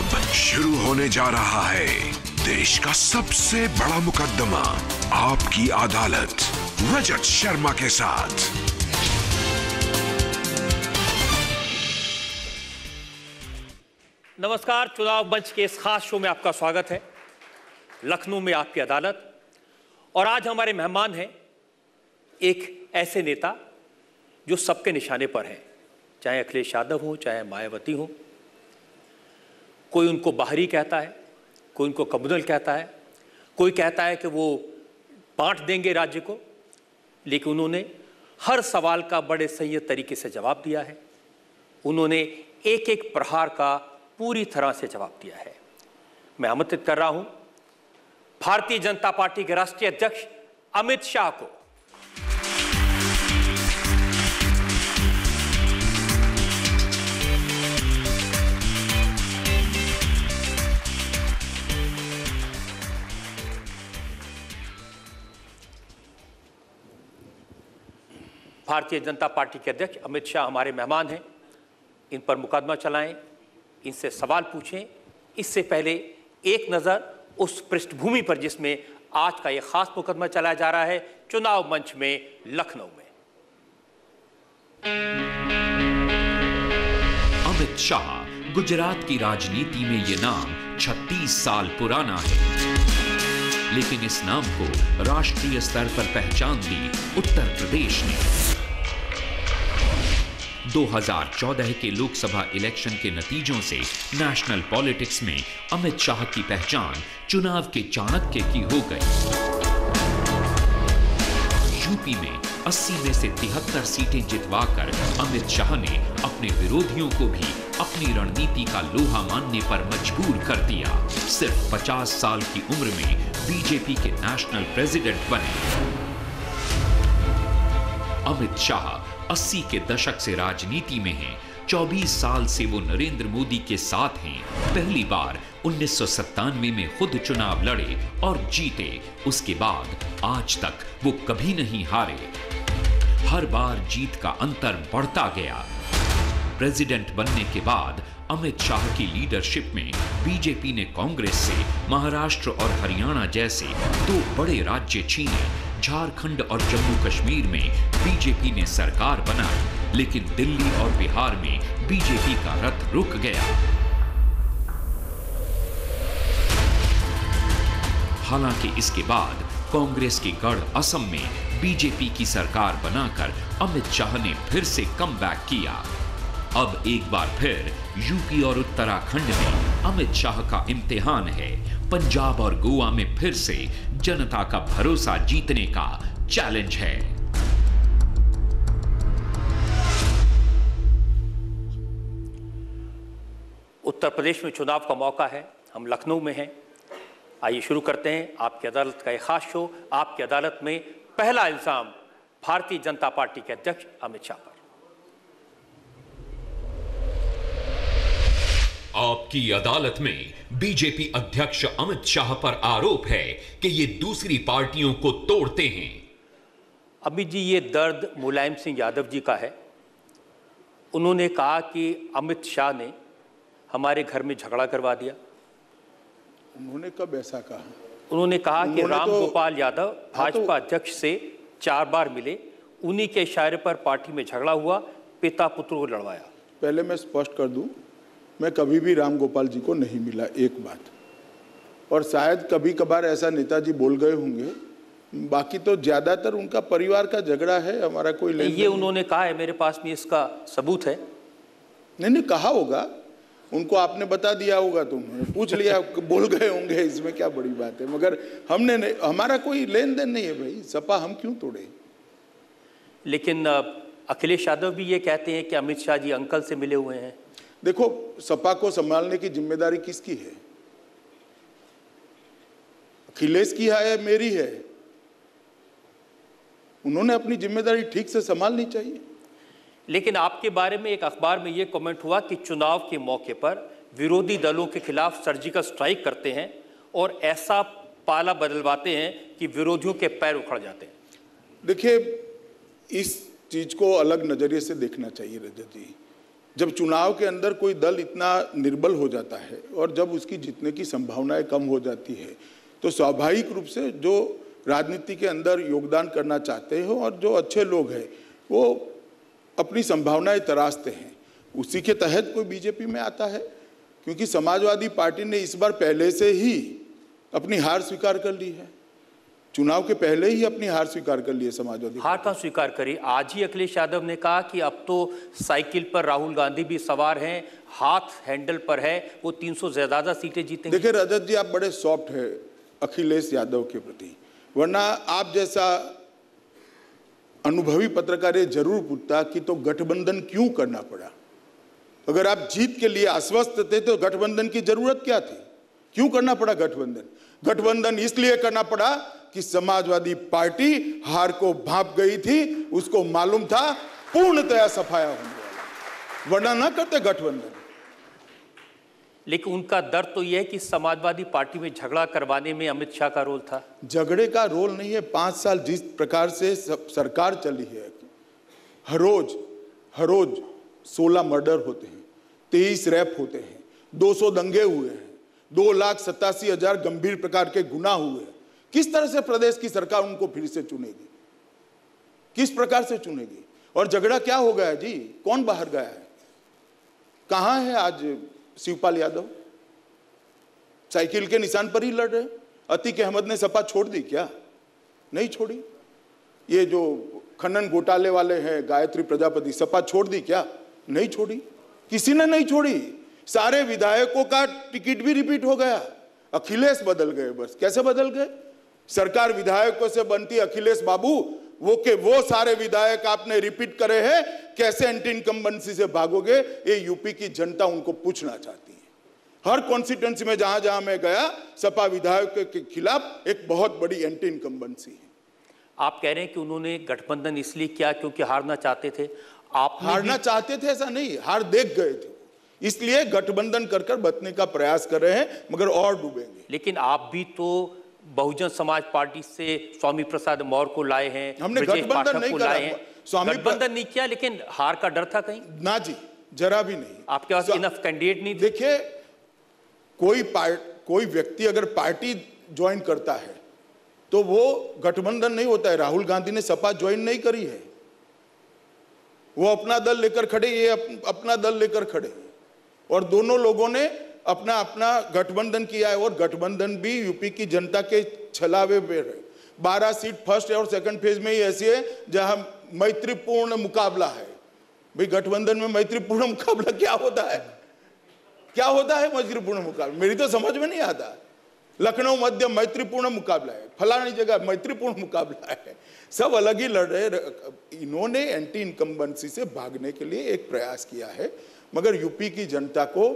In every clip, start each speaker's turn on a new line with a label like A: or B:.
A: अब शुरू होने जा रहा है देश का सबसे बड़ा मुकदमा, आपकी अदालत, रजत शर्मा के साथ।
B: नमस्कार, चुनाव मंच के इस खास शो में आपका स्वागत है। लखनऊ में आपकी अदालत, और आज हमारे मेहमान हैं एक ऐसे नेता जो सबके निशाने पर हैं, चाहे अखिलेश यादव हो, चाहे मायावती हो। कोई उनको बाहरी कहता है, कोई उनको कम्युनल कहता है, कोई कहता है कि वो बांट देंगे राज्य को, लेकिन उन्होंने हर सवाल का बड़े संयत तरीके से जवाब दिया है। उन्होंने एक एक प्रहार का पूरी तरह से जवाब दिया है। मैं आमंत्रित कर रहा हूं भारतीय जनता पार्टी के राष्ट्रीय अध्यक्ष अमित शाह को। भारतीय जनता पार्टी के अध्यक्ष अमित शाह हमारे मेहमान हैं। इन पर मुकदमा चलाएं, इनसे सवाल पूछें। इससे पहले एक नज़र उस पृष्ठभूमि पर जिसमें आज का यह खास मुकदमा चलाया जा रहा है, चुनाव मंच में लखनऊ में।
C: अमित शाह, गुजरात की राजनीति में यह नाम 36 साल पुराना है, लेकिन इस नाम को राष्ट्रीय स्तर पर पहचान दी उत्तर प्रदेश ने। 2014 के लोकसभा इलेक्शन के नतीजों से नेशनल पॉलिटिक्स में अमित शाह की पहचान चुनाव के चाणक्य की हो गई। यूपी में 80 में से 73 सीटें जितवाकर अमित शाह ने अपने विरोधियों को भी अपनी रणनीति का लोहा मानने पर मजबूर कर दिया। सिर्फ 50 साल की उम्र में बीजेपी के नेशनल प्रेसिडेंट बने। अमित शाह 80 के दशक से राजनीति में हैं। 24 साल से वो नरेंद्र मोदी के साथ हैं। पहली बार 1997 में खुद चुनाव लड़े और जीते। उसके बाद आज तक वो कभी नहीं हारे। हर बार जीत का अंतर बढ़ता गया। प्रेसिडेंट बनने के बाद अमित शाह की लीडरशिप में बीजेपी ने कांग्रेस से महाराष्ट्र और हरियाणा जैसे 2 बड़े राज्य छीने। झारखंड और जम्मू कश्मीर में बीजेपी ने सरकार बनाई, लेकिन दिल्ली और बिहार में बीजेपी का रथ रुक गया। हालांकि इसके बाद कांग्रेस के गढ़ असम में बीजेपी की सरकार बनाकर अमित शाह ने फिर से कमबैक किया। अब एक बार फिर यूपी और उत्तराखंड में अमित शाह का इम्तिहान है। पंजाब और गोवा में फिर से जनता का भरोसा जीतने का चैलेंज है।
B: उत्तर प्रदेश में चुनाव का मौका है। हम लखनऊ में हैं। आइए शुरू करते हैं आपकी अदालत का एक खास शो। आपकी अदालत में पहला इल्जाम भारतीय जनता पार्टी के अध्यक्ष अमित शाह पर।
C: आपकी अदालत में बीजेपी अध्यक्ष अमित शाह पर आरोप है कि ये दूसरी पार्टियों को तोड़ते हैं।
B: अमित जी, ये दर्द मुलायम सिंह यादव जी का है। उन्होंने कहा कि अमित शाह ने हमारे घर में झगड़ा करवा दिया।
D: उन्होंने कब ऐसा कहा?
B: उन्होंने कहा कि राम गोपाल यादव भाजपा अध्यक्ष से 4 बार मिले, उन्हीं के इशारे पर पार्टी में झगड़ा हुआ, पिता पुत्र को लड़वाया।
D: पहले मैं स्पष्ट कर दूं, मैं कभी भी राम गोपाल जी को नहीं मिला, एक बात। और शायद कभी कभार ऐसा नेताजी बोल गए होंगे, बाकी तो ज्यादातर उनका परिवार का झगड़ा है, हमारा कोई लेन देन।
B: ये उन्होंने कहा है, मेरे पास भी इसका सबूत है।
D: नहीं, कहा होगा, उनको आपने बता दिया होगा, तुम पूछ लिया, बोल गए होंगे, इसमें क्या बड़ी बात है। मगर हमने नहीं, हमारा कोई लेन देन नहीं है भाई, सपा हम क्यों तोड़े।
B: लेकिन अखिलेश यादव भी ये कहते हैं कि अमित शाह जी अंकल से मिले हुए हैं।
D: देखो, सपा को संभालने की जिम्मेदारी किसकी है? अखिलेश की है, मेरी है। उन्होंने अपनी जिम्मेदारी ठीक से संभालनी चाहिए।
B: लेकिन आपके बारे में एक अखबार में यह कमेंट हुआ कि चुनाव के मौके पर विरोधी दलों के खिलाफ सर्जिकल स्ट्राइक करते हैं और ऐसा पाला बदलवाते हैं कि विरोधियों के पैर उखड़ जाते हैं।
D: देखिए, इस चीज को अलग नजरिए से देखना चाहिए रजत जी। जब चुनाव के अंदर कोई दल इतना निर्बल हो जाता है और जब उसकी जीतने की संभावनाएं कम हो जाती है, तो स्वाभाविक रूप से जो राजनीति के अंदर योगदान करना चाहते हो और जो अच्छे लोग हैं वो अपनी संभावनाएं तराशते हैं। उसी के तहत कोई बीजेपी में आता है, क्योंकि समाजवादी पार्टी ने इस बार पहले से ही अपनी हार स्वीकार कर ली है। चुनाव के पहले ही अपनी हार स्वीकार कर ली है समाजवादी।
B: हार कहाँ स्वीकार करी? आज ही अखिलेश यादव ने कहा कि अब तो साइकिल पर राहुल गांधी भी सवार हैं, हाथ हैंडल पर है, वो 300 से ज्यादा सीटें जीतेंगे।
D: देखिए रजत जी, आप बड़े सॉफ्ट है अखिलेश यादव के प्रति, वरना आप जैसा अनुभवी पत्रकार ये जरूर पूछता कि तो गठबंधन क्यों करना पड़ा। अगर आप जीत के लिए आश्वस्त थे तो गठबंधन की जरूरत क्या थी? क्यों करना पड़ा गठबंधन? गठबंधन इसलिए करना पड़ा कि समाजवादी पार्टी हार को भांप गई थी, उसको मालूम था पूर्णतया सफाया होने वाला, वरना ना करते गठबंधन।
B: लेकिन उनका डर तो यह है कि समाजवादी पार्टी में झगड़ा करवाने में अमित शाह का रोल था।
D: झगड़े का रोल नहीं है। 5 साल जिस प्रकार से सरकार चली है, हर रोज 16 मर्डर होते हैं, 23 रेप होते हैं, 200 दंगे हुए हैं, 2,87,000 गंभीर प्रकार के गुनाह हुए हैं। किस तरह से प्रदेश की सरकार उनको फिर से चुनेगी? किस प्रकार से चुनेगी? और झगड़ा क्या हो गया जी? कौन बाहर गया है? कहां है आज शिवपाल यादव? साइकिल के निशान पर ही लड़ रहे। अतीक अहमद ने सपा छोड़ दी क्या? नहीं छोड़ी। ये जो खनन घोटाले वाले हैं गायत्री प्रजापति, सपा छोड़ दी क्या? नहीं छोड़ी, किसी ने नहीं छोड़ी। सारे विधायकों का टिकट भी रिपीट हो गया, अखिलेश बदल गए। बस कैसे बदल गए? सरकार विधायकों से बनती, अखिलेश बाबू वो सारे विधायक आपने रिपीट करे हैं, कैसे एंटी इनकम्बेंसी से भागोगे? ये यूपी की जनता उनको पूछना चाहती है। हर कॉन्स्टिट्यूंसी में जहां जहां मैं गया, सपा विधायकों के खिलाफ एक बहुत बड़ी एंटी इनकम्बेंसी है।
B: आप कह रहे हैं कि उन्होंने गठबंधन इसलिए किया क्योंकि हारना चाहते थे। आप
D: हारना चाहते थे ऐसा नहीं, हार देख गए थे, इसलिए गठबंधन कर बचने का प्रयास कर रहे हैं, मगर और डूबेंगे।
B: लेकिन आप भी तो बहुजन समाज पार्टी से स्वामी प्रसाद मौर्य को लाए हैं,
D: हमने गठबंधन नहीं करा,
B: गठबंधन नहीं किया, लेकिन हार का डर था कहीं?
D: ना जी, जरा भी नहीं।
B: आपके पास इनफ कैंडिडेट नहीं थे?
D: देखिए, कोई व्यक्ति अगर पार्टी ज्वाइन करता है तो वो गठबंधन नहीं होता है। राहुल गांधी ने सपा ज्वाइन नहीं करी है, वो अपना दल लेकर खड़े, ये अपना दल लेकर खड़े, और दोनों लोगों ने अपना अपना गठबंधन किया है। और गठबंधन भी यूपी की जनता के छलावे में है। 12 सीट फर्स्ट और सेकंड फेज में ही ऐसी है जहां मैत्रीपूर्ण मुकाबला है। भाई गठबंधन में मैत्रीपूर्ण मुकाबला क्या होता है? क्या होता है मैत्रीपूर्ण मुकाबला? मेरी तो समझ में नहीं आता। लखनऊ मध्य मैत्रीपूर्ण मुकाबला है, फलानी जगह मैत्रीपूर्ण मुकाबला है, सब अलग ही लड़ रहे। इन्होंने एंटी इनकम्बेंसी से भागने के लिए एक प्रयास किया है, मगर यूपी की जनता को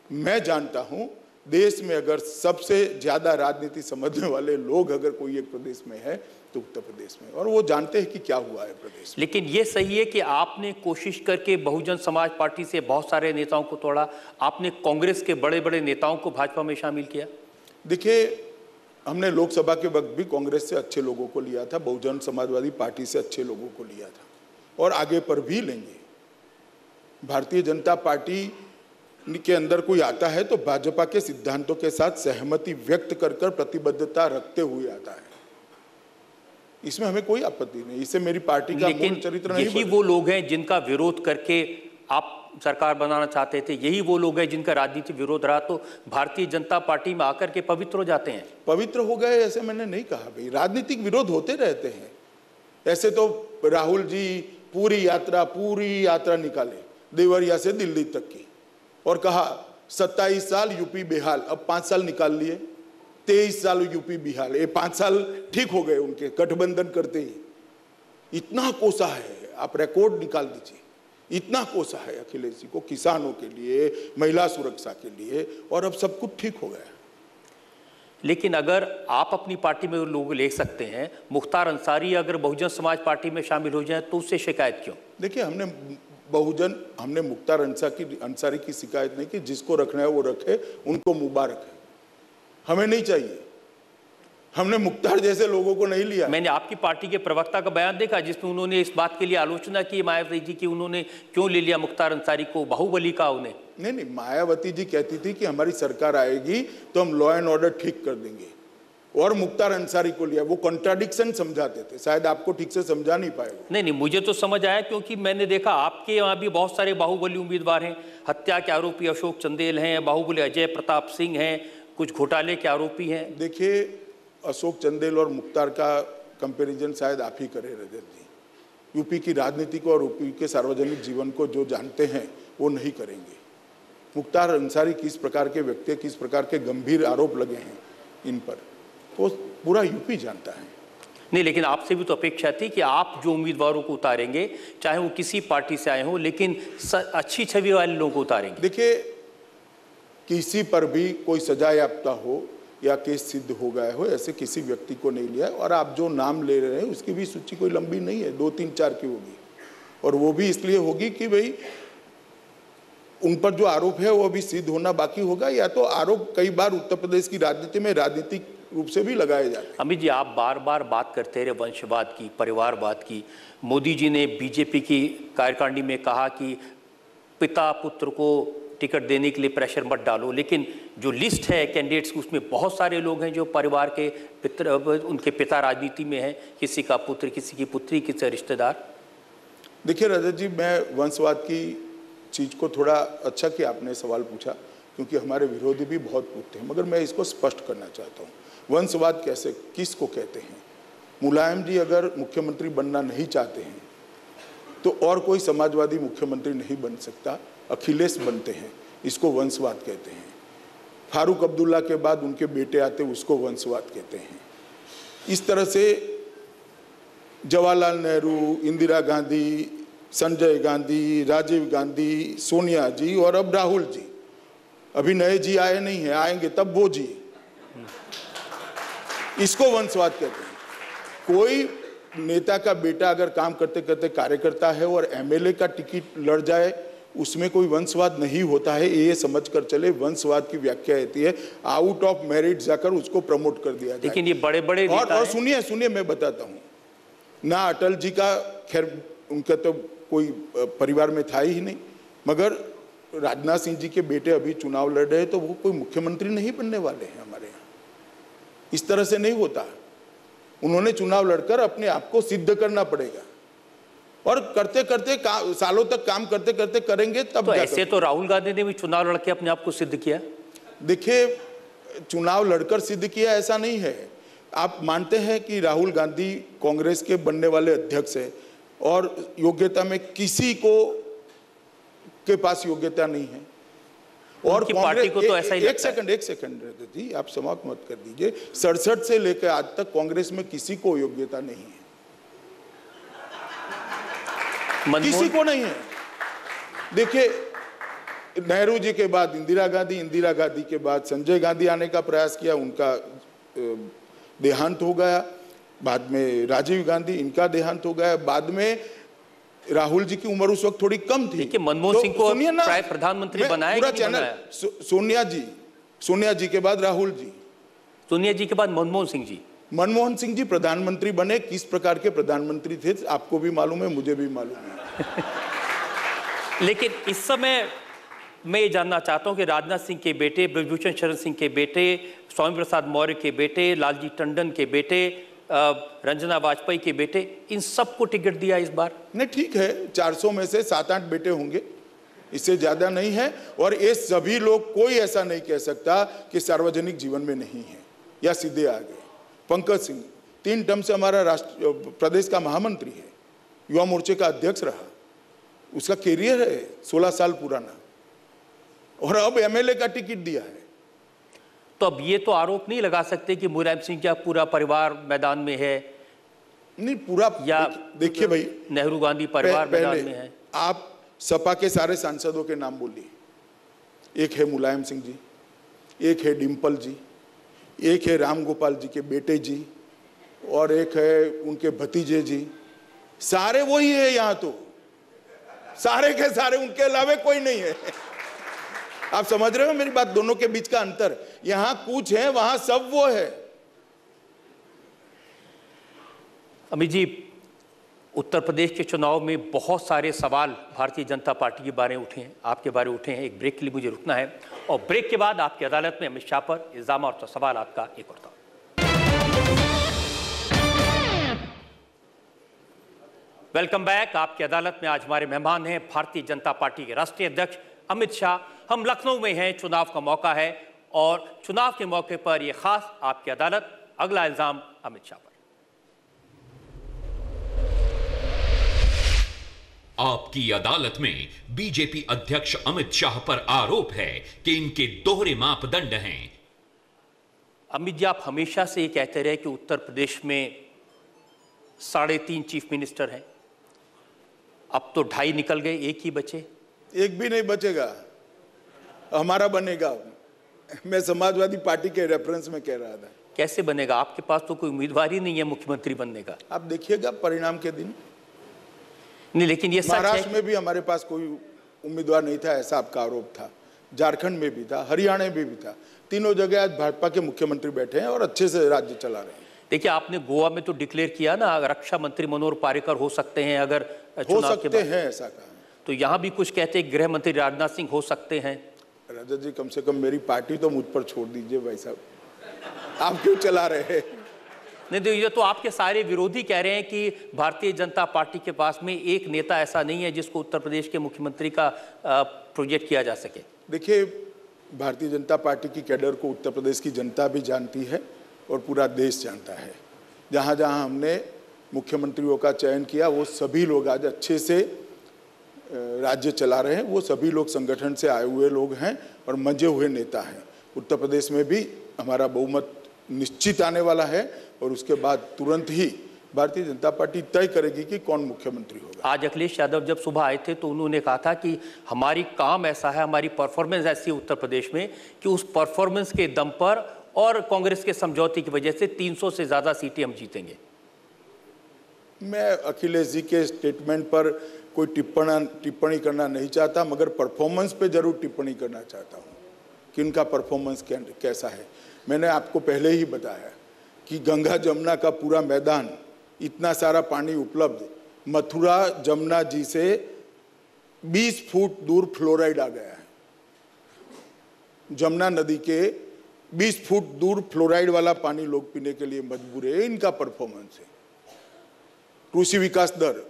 D: मैं जानता हूं, देश में अगर सबसे ज्यादा राजनीति समझने वाले लोग अगर कोई एक प्रदेश में है तो उत्तर प्रदेश में, और वो जानते हैं कि क्या हुआ है प्रदेश में।
B: लेकिन ये सही है कि आपने कोशिश करके बहुजन समाज पार्टी से बहुत सारे नेताओं को तोड़ा, आपने कांग्रेस के बड़े बड़े नेताओं को भाजपा में शामिल किया।
D: देखिए, हमने लोकसभा के वक्त भी कांग्रेस से अच्छे लोगों को लिया था, बहुजन समाजवादी पार्टी से अच्छे लोगों को लिया था, और आगे पर भी लेंगे। भारतीय जनता पार्टी के अंदर कोई आता है तो भाजपा के सिद्धांतों के साथ सहमति व्यक्त कर प्रतिबद्धता रखते हुए आता है। इसमें हमें कोई आपत्ति नहीं, इससे मेरी पार्टी का मूल चरित्र नहीं।
B: यही वो लोग हैं जिनका विरोध करके आप सरकार बनाना चाहते थे, यही वो लोग हैं जिनका राजनीतिक विरोध रहा, तो भारतीय जनता पार्टी में आकर के पवित्र हो जाते हैं।
D: पवित्र हो गए ऐसे मैंने नहीं कहा भाई, राजनीतिक विरोध होते रहते हैं। ऐसे तो राहुल जी पूरी यात्रा निकाले देवरिया से दिल्ली तक की, और कहा 27 साल यूपी बेहाल, अब 5 साल निकाल लिए, 23 साल यूपी बेहाल। ये 5 साल ठीक हो गए उनके गठबंधन करते ही। इतना कोसा है, आप रिकॉर्ड निकाल दीजिए, इतना कोसा है अखिलेश जी को किसानों के लिए, महिला सुरक्षा के लिए, और अब सब कुछ ठीक हो गया।
B: लेकिन अगर आप अपनी पार्टी में लोग ले सकते हैं, मुख्तार अंसारी अगर बहुजन समाज पार्टी में शामिल हो जाए तो उससे शिकायत क्यों?
D: देखिए, हमने मुख्तार अंसारी की शिकायत नहीं की। जिसको रखना है वो रखे, उनको मुबारक है, हमें नहीं चाहिए। हमने मुख्तार जैसे लोगों को नहीं लिया।
B: मैंने आपकी पार्टी के प्रवक्ता का बयान देखा जिसमें उन्होंने इस बात के लिए आलोचना की मायावती जी की उन्होंने क्यों ले लिया मुख्तार अंसारी को, बाहुबली का उन्हें।
D: नहीं, मायावती जी कहती थी कि हमारी सरकार आएगी तो हम लॉ एंड ऑर्डर ठीक कर देंगे, और मुख्तार अंसारी को लिया। वो कॉन्ट्राडिक्शन समझाते थे, शायद आपको ठीक से समझा नहीं पाए।
B: नहीं, मुझे तो समझ आया, क्योंकि मैंने देखा आपके यहाँ भी बहुत सारे बाहुबली उम्मीदवार हैं। हत्या के आरोपी अशोक चंदेल हैं, बाहुबली अजय प्रताप सिंह हैं, कुछ घोटाले के आरोपी हैं।
D: देखिए, अशोक चंदेल और मुख्तार का कंपैरिजन शायद आप ही करें रजत जी। यूपी की राजनीति को और यूपी के सार्वजनिक जीवन को जो जानते हैं वो नहीं करेंगे। मुख्तार अंसारी किस प्रकार के व्यक्ति, किस प्रकार के गंभीर आरोप लगे हैं इन पर, वो पूरा यूपी जानता है।
B: नहीं, लेकिन आपसे भी तो अपेक्षा थी कि आप जो उम्मीदवारों को उतारेंगे, चाहे वो किसी पार्टी से आए हों, लेकिन अच्छी छवि वाले लोगों को उतारेंगे।
D: देखिए, किसी पर भी कोई सजा याफ्ता हो या केस सिद्ध हो गया हो, ऐसे किसी व्यक्ति को नहीं लिया। और आप जो नाम ले रहे हैं उसकी भी सूची कोई लंबी नहीं है, 2, 3, 4 की होगी, और वो भी इसलिए होगी कि भाई उन पर जो आरोप है वो अभी सिद्ध होना बाकी होगा, या तो आरोप कई बार उत्तर प्रदेश की राजनीति में राजनीतिक रूप से भी लगाए जाते हैं।
B: अमित जी, आप बार बार बात करते रहे वंशवाद की, परिवारवाद की। मोदी जी ने बीजेपी की कार्यकारिणी में कहा कि पिता पुत्र को टिकट देने के लिए प्रेशर मत डालो, लेकिन जो लिस्ट है कैंडिडेट्स की उसमें बहुत सारे लोग हैं जो परिवार के उनके पिता राजनीति में हैं, किसी का पुत्र, किसी की पुत्री, किसी का रिश्तेदार।
D: देखिए रजत जी, मैं वंशवाद की चीज़ को थोड़ा अच्छा कि आपने सवाल पूछा, क्योंकि हमारे विरोधी भी बहुत पूछते हैं, मगर मैं इसको स्पष्ट करना चाहता हूँ। वंशवाद कैसे, किसको कहते हैं? मुलायम जी अगर मुख्यमंत्री बनना नहीं चाहते हैं तो और कोई समाजवादी मुख्यमंत्री नहीं बन सकता, अखिलेश बनते हैं, इसको वंशवाद कहते हैं। फारूक अब्दुल्ला के बाद उनके बेटे आते, उसको वंशवाद कहते हैं। इस तरह से जवाहरलाल नेहरू, इंदिरा गांधी, संजय गांधी, राजीव गांधी, सोनिया जी और अब राहुल जी, अभी नए जी आए नहीं हैं, आएंगे तब वो जी, इसको वंशवाद कहते हैं। कोई नेता का बेटा अगर काम करते करते कार्यकर्ता है और एमएलए का टिकट लड़ जाए, उसमें कोई वंशवाद नहीं होता है, ये समझ कर चले। वंशवाद की व्याख्या होती है आउट ऑफ मेरिट जाकर उसको प्रमोट कर दिया जाए।
B: लेकिन ये बड़े बड़े
D: और सुनिए मैं बताता हूँ ना, अटल जी का खैर उनका तो कोई परिवार में था ही नहीं, मगर राजनाथ सिंह जी के बेटे अभी चुनाव लड़ रहे हैं, तो वो कोई मुख्यमंत्री नहीं बनने वाले हैं हमारे यहाँ। इस तरह से नहीं होता, उन्होंने चुनाव लड़कर अपने आप को सिद्ध करना पड़ेगा, और करते करते सालों तक काम करते करते करेंगे तब।
B: तो ऐसे तो राहुल गांधी ने भी चुनाव लड़के अपने आप को सिद्ध किया।
D: देखिए, चुनाव लड़कर सिद्ध किया ऐसा नहीं है। आप मानते हैं कि राहुल गांधी कांग्रेस के बनने वाले अध्यक्ष हैं और योग्यता में किसी को के पास योग्यता नहीं है, और
B: पार्टी को तो ऐसा ही
D: एक सेकंड जी, आप समाप्त मत कर दीजिए। 67 से लेकर आज तक कांग्रेस में किसी को योग्यता नहीं है, किसी को नहीं है। देखिए, नेहरू जी के बाद इंदिरा गांधी के बाद संजय गांधी आने का प्रयास किया, उनका देहांत हो गया। बाद में राजीव गांधी, इनका देहांत हो गया। बाद में राहुल जी की उम्र उस वक्त थोड़ी कम थी।
B: देखिए, मनमोहन सिंह को प्राय प्रधानमंत्री बनाया
D: पूरा चैनल। सोनिया जी के बाद राहुल जी,
B: सोनिया जी के बाद मनमोहन सिंह जी
D: प्रधानमंत्री बने। किस प्रकार के प्रधानमंत्री थे आपको भी मालूम है, मुझे भी मालूम है।
B: लेकिन इस समय मैं ये जानना चाहता हूं कि राजनाथ सिंह के बेटे, ब्रजभूषण शरण सिंह के बेटे, स्वामी प्रसाद मौर्य के बेटे, लालजी टंडन के बेटे, रंजना वाजपेयी के बेटे, इन सबको टिकट दिया इस बार?
D: नहीं, ठीक है, 400 में से 7-8 बेटे होंगे, इससे ज्यादा नहीं है। और ये सभी लोग, कोई ऐसा नहीं कह सकता कि सार्वजनिक जीवन में नहीं है या सीधे आ गए। पंकज सिंह 3 टर्म से हमारा प्रदेश का महामंत्री है, युवा मोर्चे का अध्यक्ष रहा, उसका कैरियर है 16 साल पुराना, और अब एमएलए का टिकट दिया है।
B: तो अब ये तो आरोप नहीं लगा सकते कि मुलायम सिंह का पूरा परिवार मैदान में है।
D: नहीं, पूरा, या देखिए भाई,
B: नेहरू गांधी परिवार मैदान में है।
D: आप सपा के सारे सांसदों के नाम बोलिए। एक है मुलायम सिंह जी, एक है डिम्पल जी, एक है राम गोपाल जी के बेटे जी, और एक है उनके भतीजे जी। सारे वही है यहाँ, तो सारे के सारे, उनके अलावा कोई नहीं है। आप समझ रहे हो मेरी बात, दोनों के बीच का अंतर? यहां कुछ है, वहां सब वो है।
B: अमित जी, उत्तर प्रदेश के चुनाव में बहुत सारे सवाल भारतीय जनता पार्टी के बारे में उठे हैं, आपके बारे में उठे हैं। एक ब्रेक के लिए मुझे रुकना है और ब्रेक के बाद आपकी अदालत में अमित शाह पर इल्जाम और तो सवाल आपका एक और था। Welcome back. आपकी अदालत में आज हमारे मेहमान हैं भारतीय जनता पार्टी के राष्ट्रीय अध्यक्ष अमित शाह। हम लखनऊ में हैं, चुनाव का मौका है और चुनाव के मौके पर यह खास आपकी अदालत। अगला इल्जाम अमित शाह पर।
C: आपकी अदालत में बीजेपी अध्यक्ष अमित शाह पर आरोप है कि इनके दोहरे मापदंड हैं।
B: अमित जी, आप हमेशा से ये कहते रहे कि उत्तर प्रदेश में 3.5 चीफ मिनिस्टर हैं, अब तो 2.5 निकल गए, एक ही बचे।
D: एक भी नहीं बचेगा, हमारा बनेगा। मैं समाजवादी पार्टी के रेफरेंस में कह रहा था।
B: कैसे बनेगा? आपके पास तो कोई उम्मीदवार ही नहीं है मुख्यमंत्री बनने का।
D: आप देखिएगा परिणाम के दिन।
B: नहीं, लेकिन ये
D: महाराष्ट्र में भी हमारे पास कोई उम्मीदवार नहीं था, ऐसा आपका आरोप था। झारखंड में भी था, हरियाणा में भी था। तीनों जगह आज भाजपा के मुख्यमंत्री बैठे हैं और अच्छे से राज्य चला रहे हैं।
B: देखिए, आपने गोवा में तो डिक्लेयर किया ना, रक्षा मंत्री मनोहर पर्रिकर हो सकते हैं अगर
D: हो सकते हैं, ऐसा कहा।
B: तो यहाँ भी कुछ कहते हैं गृह मंत्री राजनाथ सिंह हो सकते हैं।
D: रजत जी, कम से कम मेरी पार्टी तो मुझ पर छोड़ दीजिए भाई साहब, आप क्यों चला रहे हैं?
B: नहीं, तो ये तो आपके सारे विरोधी कह रहे हैं कि भारतीय जनता पार्टी के पास में एक नेता ऐसा नहीं है जिसको उत्तर प्रदेश के मुख्यमंत्री का प्रोजेक्ट किया जा सके।
D: देखिए, भारतीय जनता पार्टी की कैडर को उत्तर प्रदेश की जनता भी जानती है और पूरा देश जानता है। जहाँ जहाँ हमने मुख्यमंत्रियों का चयन किया, वो सभी लोग आज अच्छे से राज्य चला रहे हैं। वो सभी लोग संगठन से आए हुए लोग हैं और मंजे हुए नेता हैं। उत्तर प्रदेश में भी हमारा बहुमत निश्चित आने वाला है और उसके बाद तुरंत ही भारतीय जनता पार्टी तय करेगी कि कौन मुख्यमंत्री होगा।
B: आज अखिलेश यादव जब सुबह आए थे तो उन्होंने कहा था कि हमारी काम ऐसा है, हमारी परफॉर्मेंस ऐसी है उत्तर प्रदेश में कि उस परफॉर्मेंस के दम पर और कांग्रेस के समझौते की वजह से 300 से ज्यादा सीटें हम जीतेंगे।
D: मैं अखिलेश जी के स्टेटमेंट पर कोई टिप्पणी करना नहीं चाहता, मगर परफॉर्मेंस पे जरूर टिप्पणी करना चाहता हूँ कि उनका परफॉर्मेंस कैसा है। मैंने आपको पहले ही बताया कि गंगा जमुना का पूरा मैदान, इतना सारा पानी उपलब्ध, मथुरा जमुना जी से 20 फुट दूर फ्लोराइड आ गया है। जमुना नदी के 20 फुट दूर फ्लोराइड वाला पानी लोग पीने के लिए मजबूर है। इनका परफॉर्मेंस है। कृषि विकास दर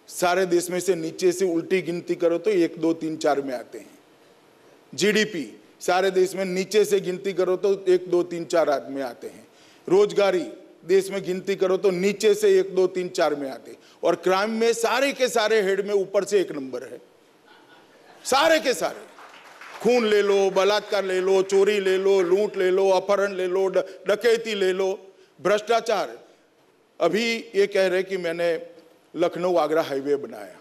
D: सारे देश में से नीचे से उल्टी गिनती करो तो 1, 2, 3, 4 में आते हैं। जीडीपी सारे देश में नीचे से गिनती करो तो 1, 2, 3, 4 में आते हैं। रोजगारी देश में गिनती करो तो नीचे से 1, 2, 3, 4 में आते हैं। और क्राइम में सारे के सारे हेड में ऊपर से 1 नंबर है। सारे के सारे, खून ले लो, बलात्कार ले लो, चोरी ले लो, लूट ले लो, अपहरण ले लो, डकैती ले लो, भ्रष्टाचार। अभी ये कह रहे कि मैंने लखनऊ आगरा हाईवे बनाया।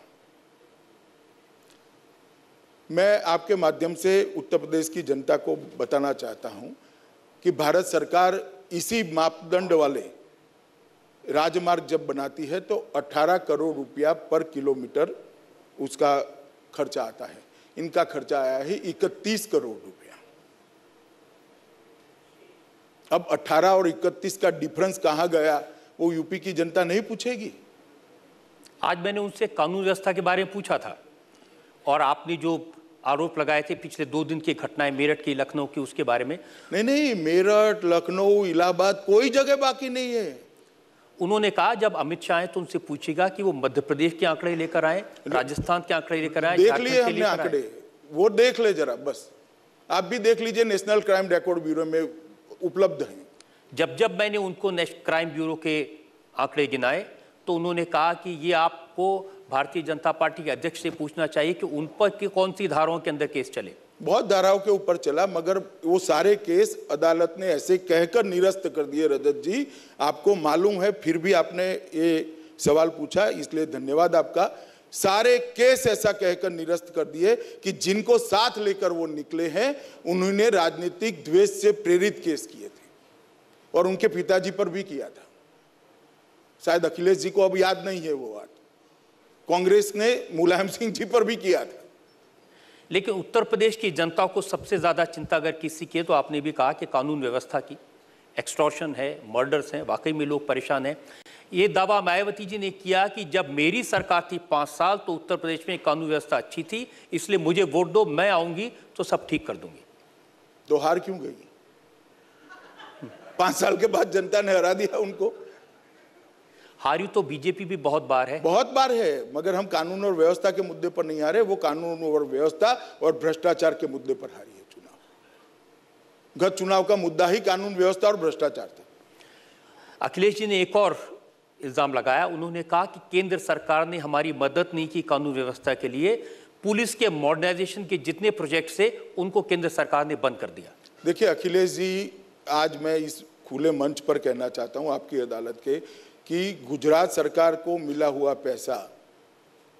D: मैं आपके माध्यम से उत्तर प्रदेश की जनता को बताना चाहता हूं कि भारत सरकार इसी मापदंड वाले राजमार्ग जब बनाती है तो 18 करोड़ रुपया पर किलोमीटर उसका खर्चा आता है। इनका खर्चा आया है 31 करोड़ रुपया। अब 18 और 31 का डिफरेंस कहां गया, वो यूपी की जनता नहीं पूछेगी।
B: आज मैंने उनसे कानून व्यवस्था के बारे में पूछा था और आपने जो आरोप लगाए थे पिछले 2 दिन की घटनाएं मेरठ की, लखनऊ की, उसके बारे में।
D: नहीं, मेरठ, लखनऊ, इलाहाबाद कोई जगह बाकी नहीं है।
B: उन्होंने कहा जब अमित शाह आए तो उनसे पूछेगा कि वो मध्य प्रदेश के आंकड़े लेकर आए, राजस्थान के आंकड़े लेकर आए,
D: देख लिए हमने आंकड़े, वो देख ले जरा, बस आप भी देख लीजिए, नेशनल क्राइम रिकॉर्ड ब्यूरो में उपलब्ध हैं।
B: जब मैंने उनको नेशनल क्राइम ब्यूरो के आंकड़े गिनाए तो उन्होंने कहा कि ये आपको भारतीय जनता पार्टी के अध्यक्ष से पूछना चाहिए कि उन पर की कौन सी धाराओं के अंदर केस चले।
D: बहुत धाराओं के ऊपर चला, मगर वो सारे केस अदालत ने ऐसे कहकर निरस्त कर दिए। रजत जी, आपको मालूम है, फिर भी आपने ये सवाल पूछा, इसलिए धन्यवाद आपका। सारे केस ऐसा कहकर निरस्त कर दिए कि जिनको साथ लेकर वो निकले हैं उन्होंने राजनीतिक द्वेष से प्रेरित केस किए थे और उनके पिताजी पर भी किया था। शायद अखिलेश जी को अब याद नहीं है वो बात। कांग्रेस ने मुलायम सिंह जी पर भी किया था।
B: लेकिन उत्तर प्रदेश की जनता को सबसे ज्यादा चिंता अगर किसी की है तो आपने भी कहा कि कानून व्यवस्था की, एक्सटॉर्शन है, मर्डर्स हैं, वाकई में लोग परेशान हैं। ये दावा मायावती जी ने किया कि जब मेरी सरकार थी 5 साल तो उत्तर प्रदेश में कानून व्यवस्था अच्छी थी, इसलिए मुझे वोट दो, मैं आऊंगी तो सब ठीक कर दूंगी।
D: तो हार क्यों गई? 5 साल के बाद जनता ने हरा दिया उनको।
B: हारी तो बीजेपी भी बहुत बार है,
D: बहुत बार है, मगर हम कानून और व्यवस्था के मुद्दे पर नहीं हारे, वो कानून और व्यवस्था और भ्रष्टाचार के मुद्दे पर हारी है चुनाव। गत चुनाव का मुद्दा ही कानून व्यवस्था और भ्रष्टाचार था।
B: अखिलेश जी ने एक और इल्जाम लगाया, उन्होंने कहा कि केंद्र सरकार ने हमारी मदद नहीं की कानून व्यवस्था के लिए, पुलिस के मॉडर्नाइजेशन के जितने प्रोजेक्ट्स थे उनको केंद्र सरकार ने बंद कर दिया।
D: देखिए अखिलेश जी, आज मैं इस खुले मंच पर कहना चाहता हूं आपकी अदालत के कि गुजरात सरकार को मिला हुआ पैसा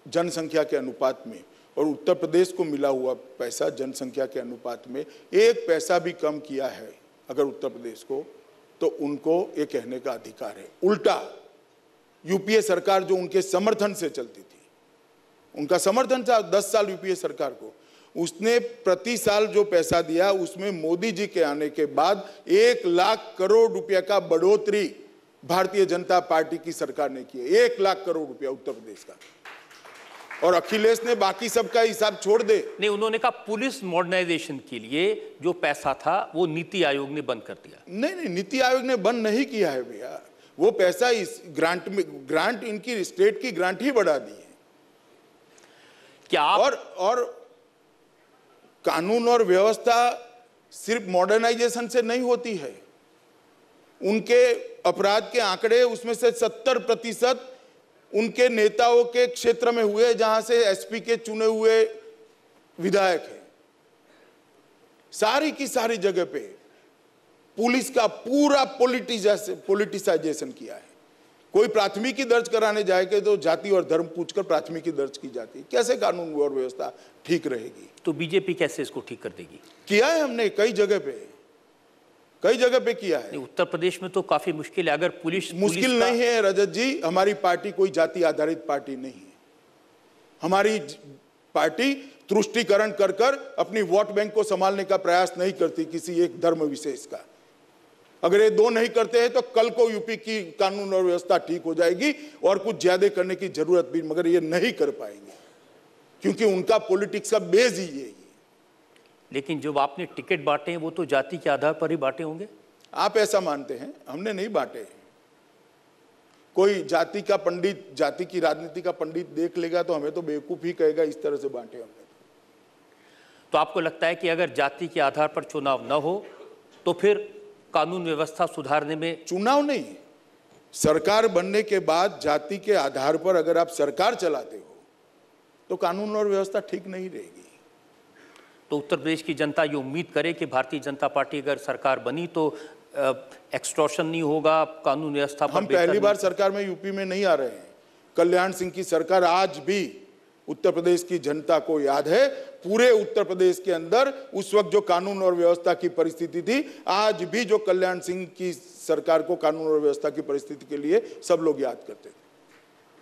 D: जनसंख्या के अनुपात में और उत्तर प्रदेश को मिला हुआ पैसा जनसंख्या के अनुपात में 1 पैसा भी कम किया है अगर उत्तर प्रदेश को, तो उनको ये कहने का अधिकार है। उल्टा यूपीए सरकार जो उनके समर्थन से चलती थी, उनका समर्थन था 10 साल यूपीए सरकार को, उसने प्रति साल जो पैसा दिया उसमें मोदी जी के आने के बाद 1 लाख करोड़ रुपया का बढ़ोतरी भारतीय जनता पार्टी की सरकार ने की है। 1 लाख करोड़ रुपया उत्तर प्रदेश का। और अखिलेश ने बाकी सबका हिसाब छोड़ दे।
B: नहीं, उन्होंने कहा पुलिस मॉडर्नाइजेशन के लिए जो पैसा था वो नीति आयोग ने बंद कर दिया।
D: नहीं, नीति आयोग ने बंद नहीं किया है भैया, वो पैसा इस ग्रांट में, ग्रांट इनकी स्टेट की ग्रांट ही बढ़ा दी है।
B: क्या
D: और कानून और व्यवस्था सिर्फ मॉडर्नाइजेशन से नहीं होती है। उनके अपराध के आंकड़े, उसमें से 70% उनके नेताओं के क्षेत्र में हुए जहां से एसपी के चुने हुए विधायक हैं। सारी की सारी जगह पे पुलिस का पूरा पॉलिटिसाइजेशन किया है। कोई प्राथमिकी दर्ज कराने जाएगा तो जाति और धर्म पूछकर प्राथमिकी दर्ज की जाती है। कैसे कानून और व्यवस्था ठीक रहेगी?
B: तो बीजेपी कैसे इसको ठीक कर देगी?
D: किया है हमने, कई जगह पे किया है।
B: उत्तर प्रदेश में तो काफी मुश्किल है। अगर पुलिस
D: नहीं है रजत जी, हमारी पार्टी कोई जाति आधारित पार्टी नहीं है। हमारी पार्टी तुष्टीकरण कर कर अपनी वोट बैंक को संभालने का प्रयास नहीं करती किसी एक धर्म विशेष का। अगर ये 2 नहीं करते हैं तो कल को यूपी की कानून और व्यवस्था ठीक हो जाएगी और कुछ ज्यादा करने की जरूरत भी, मगर ये नहीं कर पाएंगे क्योंकि उनका पॉलिटिक्स का बेस ही ये।
B: लेकिन जब आपने टिकट बांटे हैं वो तो जाति के आधार पर ही बांटे होंगे।
D: आप ऐसा मानते हैं, हमने नहीं बांटे। कोई जाति का पंडित, जाति की राजनीति का पंडित देख लेगा तो हमें तो बेवकूफ ही कहेगा, इस तरह से बांटे हमने।
B: तो आपको लगता है कि अगर जाति के आधार पर चुनाव न हो तो फिर कानून व्यवस्था सुधारने में? चुनाव
D: नहीं, सरकार बनने के बाद जाति के आधार पर अगर आप सरकार चलाते हो तो कानून और व्यवस्था ठीक नहीं रहेगी।
B: तो उत्तर प्रदेश की जनता ये उम्मीद करे कि भारतीय जनता पार्टी अगर सरकार बनी तो एक्सटॉर्शन नहीं होगा, कानून व्यवस्था पर।
D: हम पहली बार सरकार में यूपी में नहीं आ रहे हैं। कल्याण सिंह की सरकार आज भी उत्तर प्रदेश की जनता को याद है। पूरे उत्तर प्रदेश के अंदर उस वक्त जो कानून और व्यवस्था की परिस्थिति थी, आज भी जो कल्याण सिंह की सरकार को कानून और व्यवस्था की परिस्थिति के लिए सब लोग याद करते थे,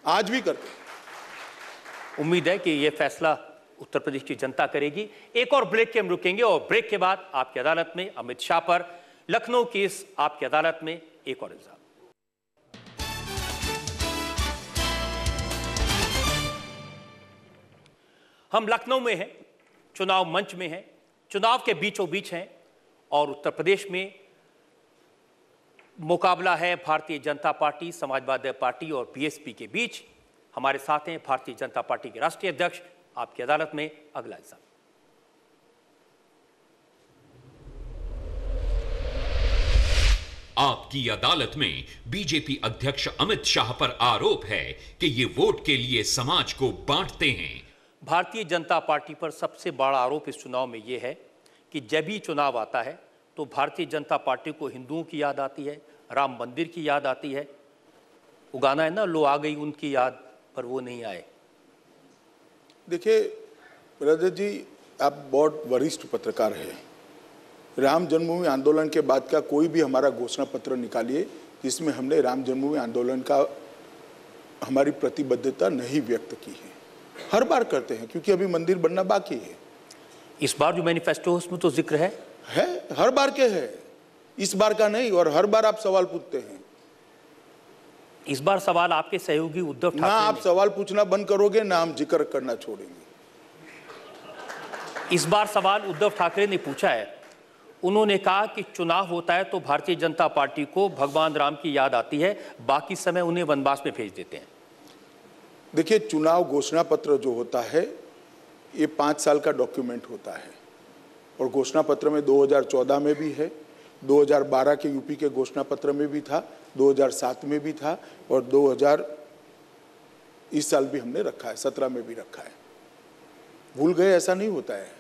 D: आज भी करते।
B: उम्मीद है कि ये फैसला उत्तर प्रदेश की जनता करेगी। एक और ब्रेक के हम रुकेंगे और ब्रेक के बाद आपकी अदालत में अमित शाह पर लखनऊ केस आपकी अदालत में एक और इल्जाम। हम लखनऊ में हैं, चुनाव मंच में हैं, चुनाव के बीचों बीच हैं और उत्तर प्रदेश में मुकाबला है भारतीय जनता पार्टी, समाजवादी पार्टी और बीएसपी के बीच। हमारे साथ हैं भारतीय जनता पार्टी के राष्ट्रीय अध्यक्ष। आपकी अदालत में अगला इल्जाम।
C: आपकी अदालत में बीजेपी अध्यक्ष अमित शाह पर आरोप है कि ये वोट के लिए समाज को बांटते हैं।
B: भारतीय जनता पार्टी पर सबसे बड़ा आरोप इस चुनाव में यह है कि जब भी चुनाव आता है तो भारतीय जनता पार्टी को हिंदुओं की याद आती है, राम मंदिर की याद आती है। वो गाना है ना, लो आ गई उनकी याद पर वो नहीं आए।
D: देखिए रजत जी, आप बहुत वरिष्ठ पत्रकार हैं। राम जन्मभूमि आंदोलन के बाद का कोई भी हमारा घोषणा पत्र निकालिए जिसमें हमने राम जन्मभूमि आंदोलन का हमारी प्रतिबद्धता नहीं व्यक्त की है। हर बार करते हैं क्योंकि अभी मंदिर बनना बाकी है।
B: इस बार जो मैनिफेस्टो उसमें तो जिक्र है
D: हर बार के है। इस बार का नहीं, और हर बार आप सवाल पूछते हैं।
B: इस बार सवाल आपके सहयोगी उद्धव ठाकरे
D: ना आप सवाल पूछना बंद करोगे, ना हम जिक्र करना छोड़ेंगे।
B: इस बार सवाल उद्धव ठाकरे ने पूछा है। उन्होंने कहा कि चुनाव होता है तो भारतीय जनता पार्टी को भगवान राम की याद आती है, बाकी समय उन्हें वनवास में भेज देते हैं।
D: देखिए, चुनाव घोषणा पत्र जो होता है ये 5 साल का डॉक्यूमेंट होता है, और घोषणा पत्र में 2014 में भी है, 2012 के यूपी के घोषणा पत्र में भी था, 2007 में भी था, और 2000 इस साल भी हमने रखा है, 17 में भी रखा है। भूल गए ऐसा नहीं होता है,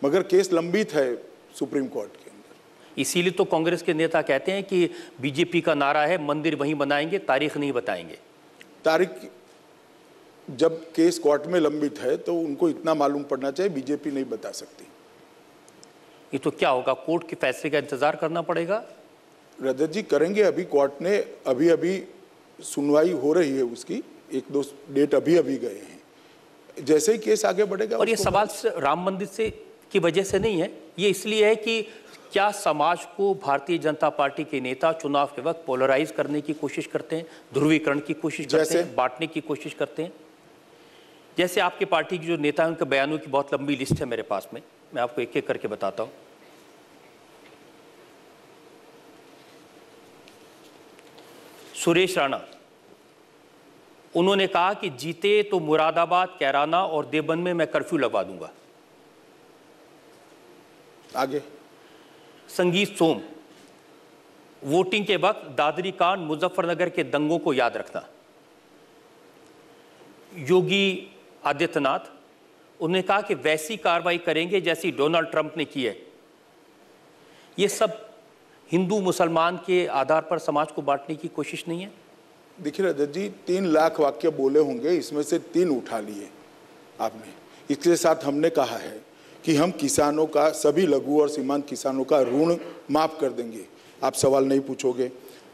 D: मगर केस लंबित है सुप्रीम कोर्ट के अंदर।
B: इसीलिए तो कांग्रेस के नेता कहते हैं कि बीजेपी का नारा है मंदिर वहीं बनाएंगे, तारीख नहीं बताएंगे।
D: तारीख जब केस कोर्ट में लंबित है तो उनको इतना मालूम पड़ना चाहिए, बीजेपी नहीं बता सकती।
B: ये तो क्या होगा, कोर्ट के फैसले का इंतजार करना पड़ेगा।
D: रजत जी करेंगे, अभी कोर्ट ने अभी सुनवाई हो रही है उसकी, 1-2 डेट अभी गए हैं। जैसे ही केस आगे बढ़ेगा।
B: और ये सवाल राम मंदिर से की वजह से नहीं है, ये इसलिए है कि क्या समाज को भारतीय जनता पार्टी के नेता चुनाव के वक्त पोलराइज करने की कोशिश करते हैं, ध्रुवीकरण की कोशिश करते हैं, बांटने की कोशिश करते हैं। जैसे आपकी पार्टी के जो नेता हैं उनके बयानों की बहुत लंबी लिस्ट है मेरे पास में, मैं आपको एक एक करके बताता हूं। सुरेश राणा, उन्होंने कहा कि जीते तो मुरादाबाद, कैराना और देवबंद में मैं कर्फ्यू लगवा दूंगा।
D: आगे
B: संगीत सोम, वोटिंग के वक्त दादरी कांड, मुजफ्फरनगर के दंगों को याद रखना। योगी आदित्यनाथ, उन्होंने कहा कि वैसी कार्रवाई करेंगे जैसी डोनाल्ड ट्रंप ने की है। ये सब हिंदू मुसलमान के आधार पर समाज को बांटने की कोशिश नहीं है।
D: देखिए रजत जी, 3 लाख वाक्य बोले होंगे, इसमें से 3 उठा लिए आपने। इसके साथ हमने कहा है कि हम किसानों का, सभी लघु और सीमांत किसानों का ऋण माफ कर देंगे, आप सवाल नहीं पूछोगे।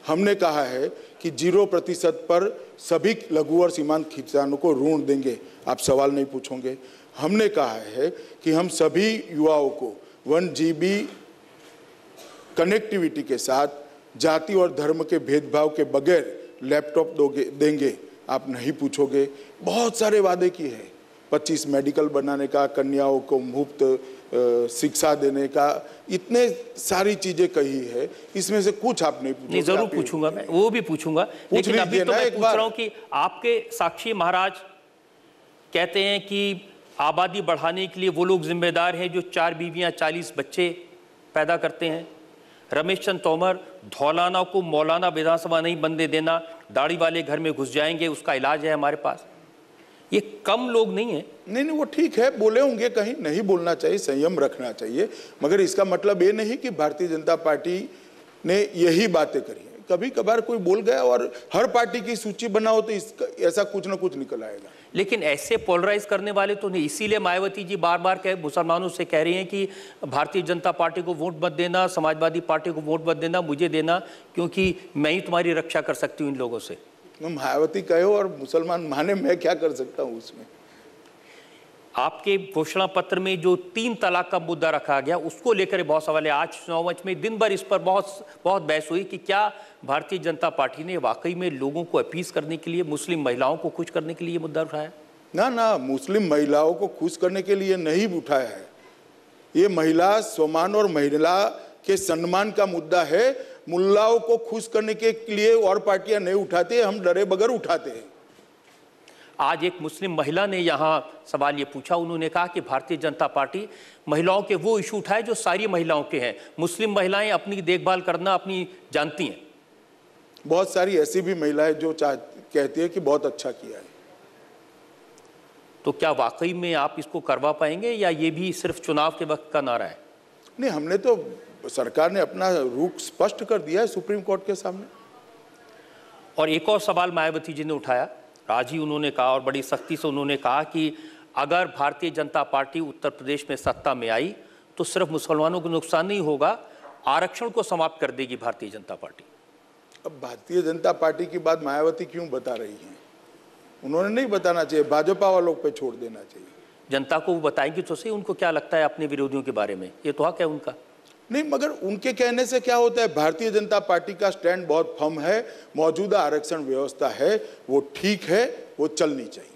D: हमने कहा है कि 0% पर सभी लघु और सीमांत किसानों को ऋण देंगे, आप सवाल नहीं पूछोगे। हमने कहा है कि हम सभी युवाओं को 1 GB कनेक्टिविटी के साथ जाति और धर्म के भेदभाव के बगैर लैपटॉप देंगे, आप नहीं पूछोगे। बहुत सारे वादे किए हैं, 25 मेडिकल बनाने का, कन्याओं को मुफ्त शिक्षा देने का, इतने सारी चीजें कही है, इसमें से कुछ आप नहीं पूछोगे।
B: नहीं, जरूर पूछूंगा मैं, वो भी पूछूंगा, लेकिन अभी तो मैं पूछ रहा हूं कि आपके साक्षी महाराज कहते हैं कि आबादी बढ़ाने के लिए वो लोग जिम्मेदार हैं जो 4 बीवियां 40 बच्चे पैदा करते हैं। रमेश चंद तोमर, धौलाना को मौलाना विधानसभा नहीं बनने देना, दाढ़ी वाले घर में घुस जाएंगे, उसका इलाज है हमारे पास। ये कम लोग नहीं है।
D: नहीं, वो ठीक है, बोले होंगे, कहीं नहीं बोलना चाहिए, संयम रखना चाहिए, मगर इसका मतलब ये नहीं कि भारतीय जनता पार्टी ने यही बातें करी है। कभी कभार कोई बोल गया, और हर पार्टी की सूची बनाओ तो इसका ऐसा कुछ ना कुछ निकल आएगा।
B: लेकिन ऐसे पोलराइज करने वाले तो नहीं, इसीलिए मायावती जी बार बार मुसलमानों से कह रही हैं कि भारतीय जनता पार्टी को वोट मत देना, समाजवादी पार्टी को वोट मत देना, मुझे देना, क्योंकि मैं ही तुम्हारी रक्षा कर सकती हूँ इन लोगों से।
D: मायावती कहो और मुसलमान माने, मैं क्या कर सकता हूँ उसमें।
B: आपके घोषणा पत्र में जो 3 तलाक का मुद्दा रखा गया, उसको लेकर बहुत सवाल है। आज चुनाव मंच में दिन भर इस पर बहुत बहस हुई कि क्या भारतीय जनता पार्टी ने वाकई में लोगों को अपील करने के लिए, मुस्लिम महिलाओं को खुश करने के लिए मुद्दा उठाया?
D: ना, मुस्लिम महिलाओं को खुश करने के लिए नहीं उठाया है। ये महिला सम्मान और महिला के सम्मान का मुद्दा है। मुल्लाओं को खुश करने के लिए और पार्टियां नहीं उठाते, हम डरे बगैर उठाते हैं।
B: आज एक मुस्लिम महिला ने यहां सवाल ये पूछा, उन्होंने कहा कि भारतीय जनता पार्टी महिलाओं के वो इशू उठाए जो सारी महिलाओं के हैं। मुस्लिम महिलाएं अपनी देखभाल करना अपनी जानती हैं।
D: बहुत सारी ऐसी भी महिलाएं जो कहती है कि बहुत अच्छा किया है।
B: तो क्या वाकई में आप इसको करवा पाएंगे, या ये भी सिर्फ चुनाव के वक्त का नारा है?
D: नहीं, हमने तो, सरकार ने अपना रुख स्पष्ट कर दिया है सुप्रीम कोर्ट के सामने।
B: और एक और सवाल मायावती जी ने उठाया, आज ही उन्होंने कहा, और बड़ी सख्ती से उन्होंने कहा कि अगर भारतीय जनता पार्टी उत्तर प्रदेश में सत्ता में आई तो सिर्फ मुसलमानों को नुकसान नहीं होगा, आरक्षण को समाप्त कर देगी भारतीय जनता पार्टी।
D: अब भारतीय जनता पार्टी की बात मायावती क्यों बता रही हैं? उन्होंने नहीं बताना चाहिए, भाजपा वालों पे छोड़ देना चाहिए।
B: जनता को वो बताएंगे तो सही उनको क्या लगता है अपने विरोधियों के बारे में, ये तो हक है उनका।
D: नहीं, मगर उनके कहने से क्या होता है? भारतीय जनता पार्टी का स्टैंड बहुत फर्म है, मौजूदा आरक्षण व्यवस्था है वो ठीक है, वो चलनी चाहिए।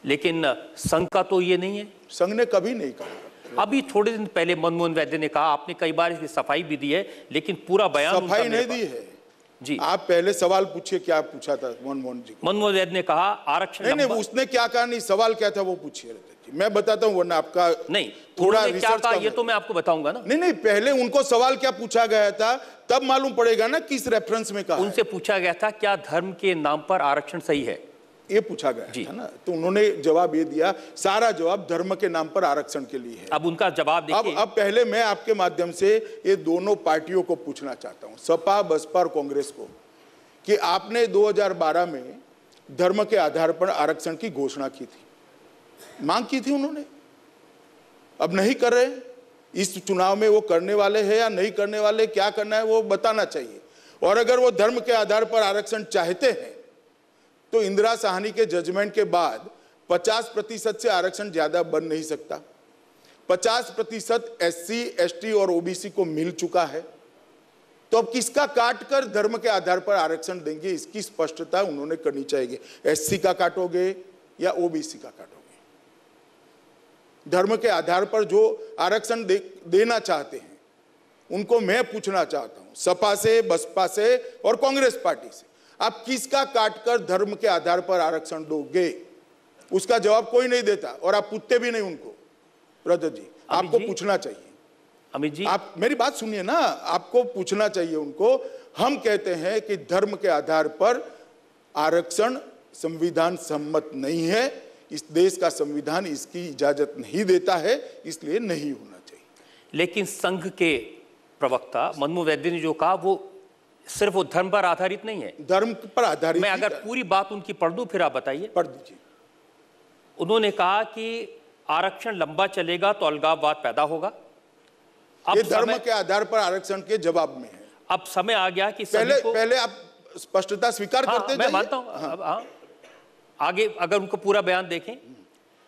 B: लेकिन संघ का तो ये नहीं है।
D: संघ ने कभी नहीं कहा।
B: अभी थोड़े दिन पहले मनमोहन वैद्य ने कहा, आपने कई बार इसकी सफाई भी दी है, लेकिन पूरा बयान
D: सफाई नहीं दी है
B: जी।
D: आप पहले सवाल पूछिए, क्या पूछा था मनमोहन जी?
B: मनमोहन वैद्य ने कहा आरक्षण
D: नहीं, उसने क्या कहा नहीं, सवाल क्या था वो पूछिए, मैं बताता हूँ, वरना आपका
B: नहीं
D: थोड़ा
B: क्या कहा ये तो मैं आपको बताऊंगा ना।
D: नहीं, पहले उनको सवाल क्या पूछा गया था तब मालूम पड़ेगा ना किस रेफरेंस में कहा।
B: उनसे पूछा गया था क्या धर्म के नाम पर आरक्षण सही है,
D: ये पूछा गया था ना, तो उन्होंने जवाब ये दिया, सारा जवाब धर्म के नाम पर आरक्षण के लिए है।
B: अब उनका जवाब देखिए।
D: अब पहले मैं आपके माध्यम से ये दोनों पार्टियों को पूछना चाहता हूं, सपा, बसपा और कांग्रेस को, कि आपने 2012 में धर्म के आधार पर आरक्षण की घोषणा की थी, मांग की थी उन्होंने, अब नहीं कर रहे। इस चुनाव में वो करने वाले हैं या नहीं करने वाले, क्या करना है वो बताना चाहिए। और अगर वो धर्म के आधार पर आरक्षण चाहते हैं तो इंदिरा साहनी के जजमेंट के बाद 50% से आरक्षण ज्यादा बन नहीं सकता। 50% SC, ST और OBC को मिल चुका है, तो अब किसका काट कर धर्म के आधार पर आरक्षण देंगे, इसकी स्पष्टता उन्होंने करनी चाहिए। SC का काटोगे या OBC का काटोगे? धर्म के आधार पर जो आरक्षण देना चाहते हैं उनको मैं पूछना चाहता हूं, सपा से, बसपा से और कांग्रेस पार्टी से, आप किसका काटकर धर्म के आधार पर आरक्षण दोगे? उसका जवाब कोई नहीं देता और आप पूछते भी नहीं उनको। रजत जी, आपको पूछना चाहिए।
B: अमित जी,
D: आप मेरी बात सुनिए ना, आपको पूछना चाहिए उनको। हम कहते हैं कि धर्म के आधार पर आरक्षण संविधान सम्मत नहीं है, इस देश का संविधान इसकी इजाजत नहीं देता है, इसलिए नहीं होना चाहिए।
B: लेकिन संघ के प्रवक्ता मनमोहन वैद्य ने जो कहा वो सिर्फ वो धर्म पर आधारित नहीं है।
D: धर्म पर आधारित,
B: मैं अगर पूरी बात उनकी पढ़ दूं फिर आप बताइए।
D: पढ़ दीजिए।
B: उन्होंने कहा कि आरक्षण लंबा चलेगा तो अलगाववाद पैदा होगा।
D: ये धर्म के आधार पर आरक्षण के जवाब में है।
B: अब समय आ गया कि
D: पहले आप स्पष्टता स्वीकार करते हैं।
B: मैं मानता हूं। आगे अगर उनको पूरा बयान देखें,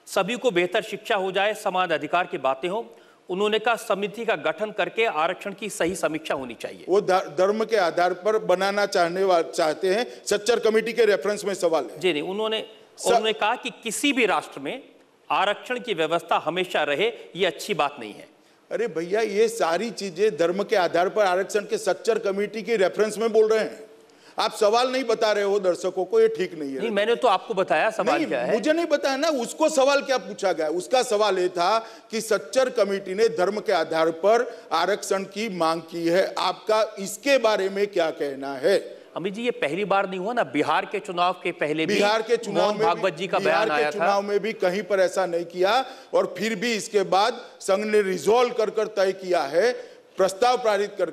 B: सभी को बेहतर शिक्षा हो जाए, समान अधिकार की बातें हो। उन्होंने कहा समिति का गठन करके आरक्षण की सही समीक्षा होनी चाहिए।
D: वो धर्म के आधार पर बनाना चाहते हैं, सच्चर कमेटी के रेफरेंस में सवाल है।
B: जी नहीं, उन्होंने कहा कि किसी भी राष्ट्र में आरक्षण की व्यवस्था हमेशा रहे, ये अच्छी बात नहीं है।
D: अरे भैया, ये सारी चीजें धर्म के आधार पर आरक्षण के सच्चर कमेटी के रेफरेंस में बोल रहे हैं। आप सवाल नहीं बता रहे हो दर्शकों को, ये ठीक नहीं है।
B: नहीं, मैंने तो आपको बताया सवाल क्या है।
D: मुझे नहीं बताया ना, उसको सवाल क्या पूछा गया। उसका सवाल ये था कि सच्चर कमेटी ने धर्म के आधार पर आरक्षण की मांग की है, आपका इसके बारे में क्या कहना है?
B: अमित जी, ये पहली बार नहीं हुआ ना, बिहार के चुनाव के पहले भी
D: बिहार के चुनाव में
B: भागवत जी का बयान आया था।
D: चुनाव में भी कहीं पर ऐसा नहीं किया, और फिर भी इसके बाद संघ ने रिजॉल्व कर तय किया है, प्रस्ताव पारित कर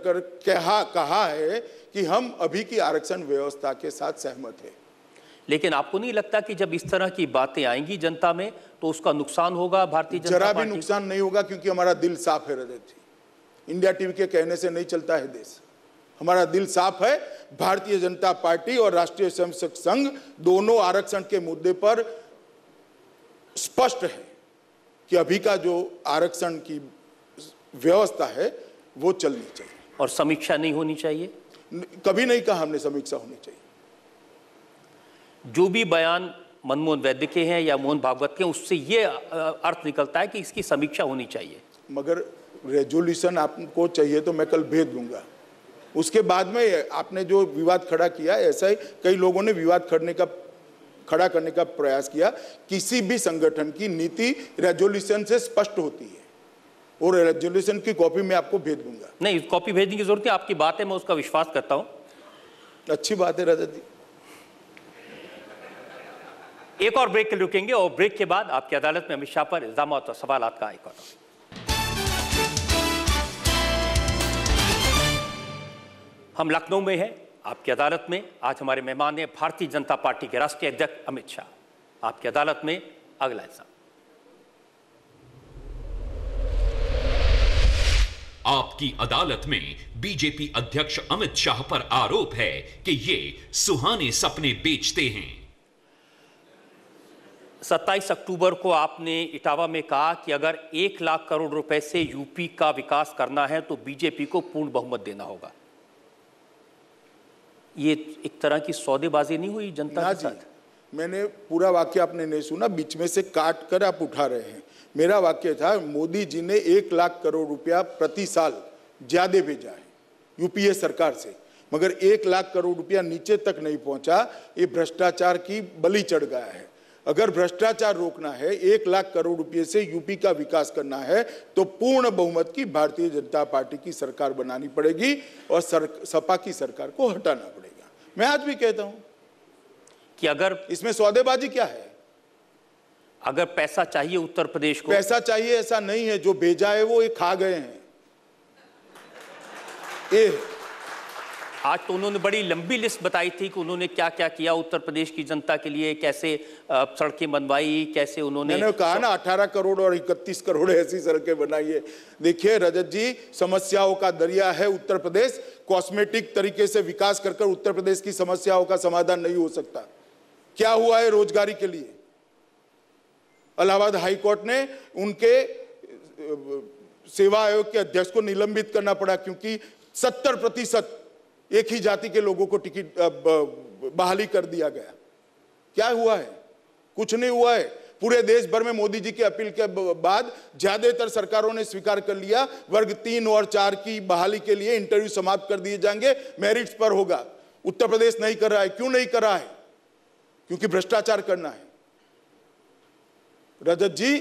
D: कहा है कि हम अभी की आरक्षण व्यवस्था के साथ सहमत है।
B: लेकिन आपको नहीं लगता कि जब इस तरह की बातें आएंगी जनता में तो उसका नुकसान होगा भारतीय जनता
D: पार्टी?
B: जरा
D: भी नुकसान नहीं होगा, क्योंकि हमारा दिल साफ है रजत जी। इंडिया टीवी के कहने से नहीं चलता है देश, हमारा दिल साफ है। भारतीय जनता पार्टी और राष्ट्रीय स्वयंसेवक संघ दोनों आरक्षण के मुद्दे पर स्पष्ट है कि अभी का जो आरक्षण की व्यवस्था है वो चलनी चाहिए।
B: और समीक्षा नहीं होनी चाहिए?
D: कभी नहीं कहा हमने समीक्षा होनी चाहिए।
B: जो भी बयान मनमोहन वैद्य के हैं या मोहन भागवत के, उससे ये अर्थ निकलता है कि इसकी समीक्षा होनी चाहिए। मगर
D: रेजोल्यूशन आपको चाहिए तो मैं कल भेज दूंगा। उसके बाद में आपने जो विवाद खड़ा किया, ऐसा ही कई लोगों ने विवाद खड़ा करने का प्रयास किया। किसी भी संगठन की नीति रेजोल्यूशन से स्पष्ट होती है, और रेजोल्यूशन की कॉपी मैं आपको भेज दूंगा।
B: नहीं, कॉपी भेजने की जरूरत है, आपकी बात है, मैं उसका विश्वास करता हूं।
D: अच्छी बात है रजत जी।
B: एक और ब्रेक के लिए रुकेंगे, और ब्रेक के बाद आपकी अदालत में अमित शाह पर इल्जामात और सवालात का एक और। हम लखनऊ में हैं आपकी अदालत में। आज हमारे मेहमान हैं भारतीय जनता पार्टी के राष्ट्रीय अध्यक्ष अमित शाह। आपकी अदालत में अगला हिस्सा।
C: आपकी अदालत में बीजेपी अध्यक्ष अमित शाह पर आरोप है कि ये सुहाने सपने बेचते हैं।
B: 27 अक्टूबर को आपने इटावा में कहा कि अगर 1 लाख करोड़ रुपए से यूपी का विकास करना है तो बीजेपी को पूर्ण बहुमत देना होगा। ये एक तरह की सौदेबाजी नहीं हुई जनता के साथ?
D: मैंने पूरा वाक्य आपने नहीं सुना, बीच में से काट कर आप उठा रहे हैं। मेरा वाक्य था, मोदी जी ने 1 लाख करोड़ रुपया प्रति साल ज्यादा भेजा है यूपीए सरकार से, मगर 1 लाख करोड़ रुपया नीचे तक नहीं पहुंचा। ये भ्रष्टाचार की बलि चढ़ गया है। अगर भ्रष्टाचार रोकना है, 1 लाख करोड़ रुपए से यूपी का विकास करना है, तो पूर्ण बहुमत की भारतीय जनता पार्टी की सरकार बनानी पड़ेगी और सपा की सरकार को हटाना पड़ेगा। मैं आज भी कहता हूं
B: कि अगर
D: इसमें सौदेबाजी क्या है?
B: अगर पैसा चाहिए उत्तर प्रदेश को,
D: पैसा चाहिए ऐसा नहीं है, जो भेजा है वो ये खा गए हैं।
B: आज तो उन्होंने बड़ी लंबी लिस्ट बताई थी कि उन्होंने क्या क्या किया उत्तर प्रदेश की जनता के लिए, कैसे सड़कें बनवाई, कैसे मैंने
D: कहा ना 18 करोड़ और 31 करोड़ ऐसी सड़कें बनाई है। देखिए रजत जी, समस्याओं का दरिया है उत्तर प्रदेश। कॉस्मेटिक तरीके से विकास कर उत्तर प्रदेश की समस्याओं का समाधान नहीं हो सकता। क्या हुआ है रोजगारी के लिए? इलाहाबाद हाईकोर्ट ने उनके सेवा आयोग के अध्यक्ष को निलंबित करना पड़ा, क्योंकि 70% एक ही जाति के लोगों को टिकट बहाली कर दिया गया। क्या हुआ है? कुछ नहीं हुआ है। पूरे देश भर में मोदी जी की अपील के बाद ज्यादातर सरकारों ने स्वीकार कर लिया, वर्ग 3 और 4 की बहाली के लिए इंटरव्यू समाप्त कर दिए जाएंगे, मेरिट्स पर होगा। उत्तर प्रदेश नहीं कर रहा है। क्यों नहीं कर रहा है? क्योंकि भ्रष्टाचार करना है। रजत जी,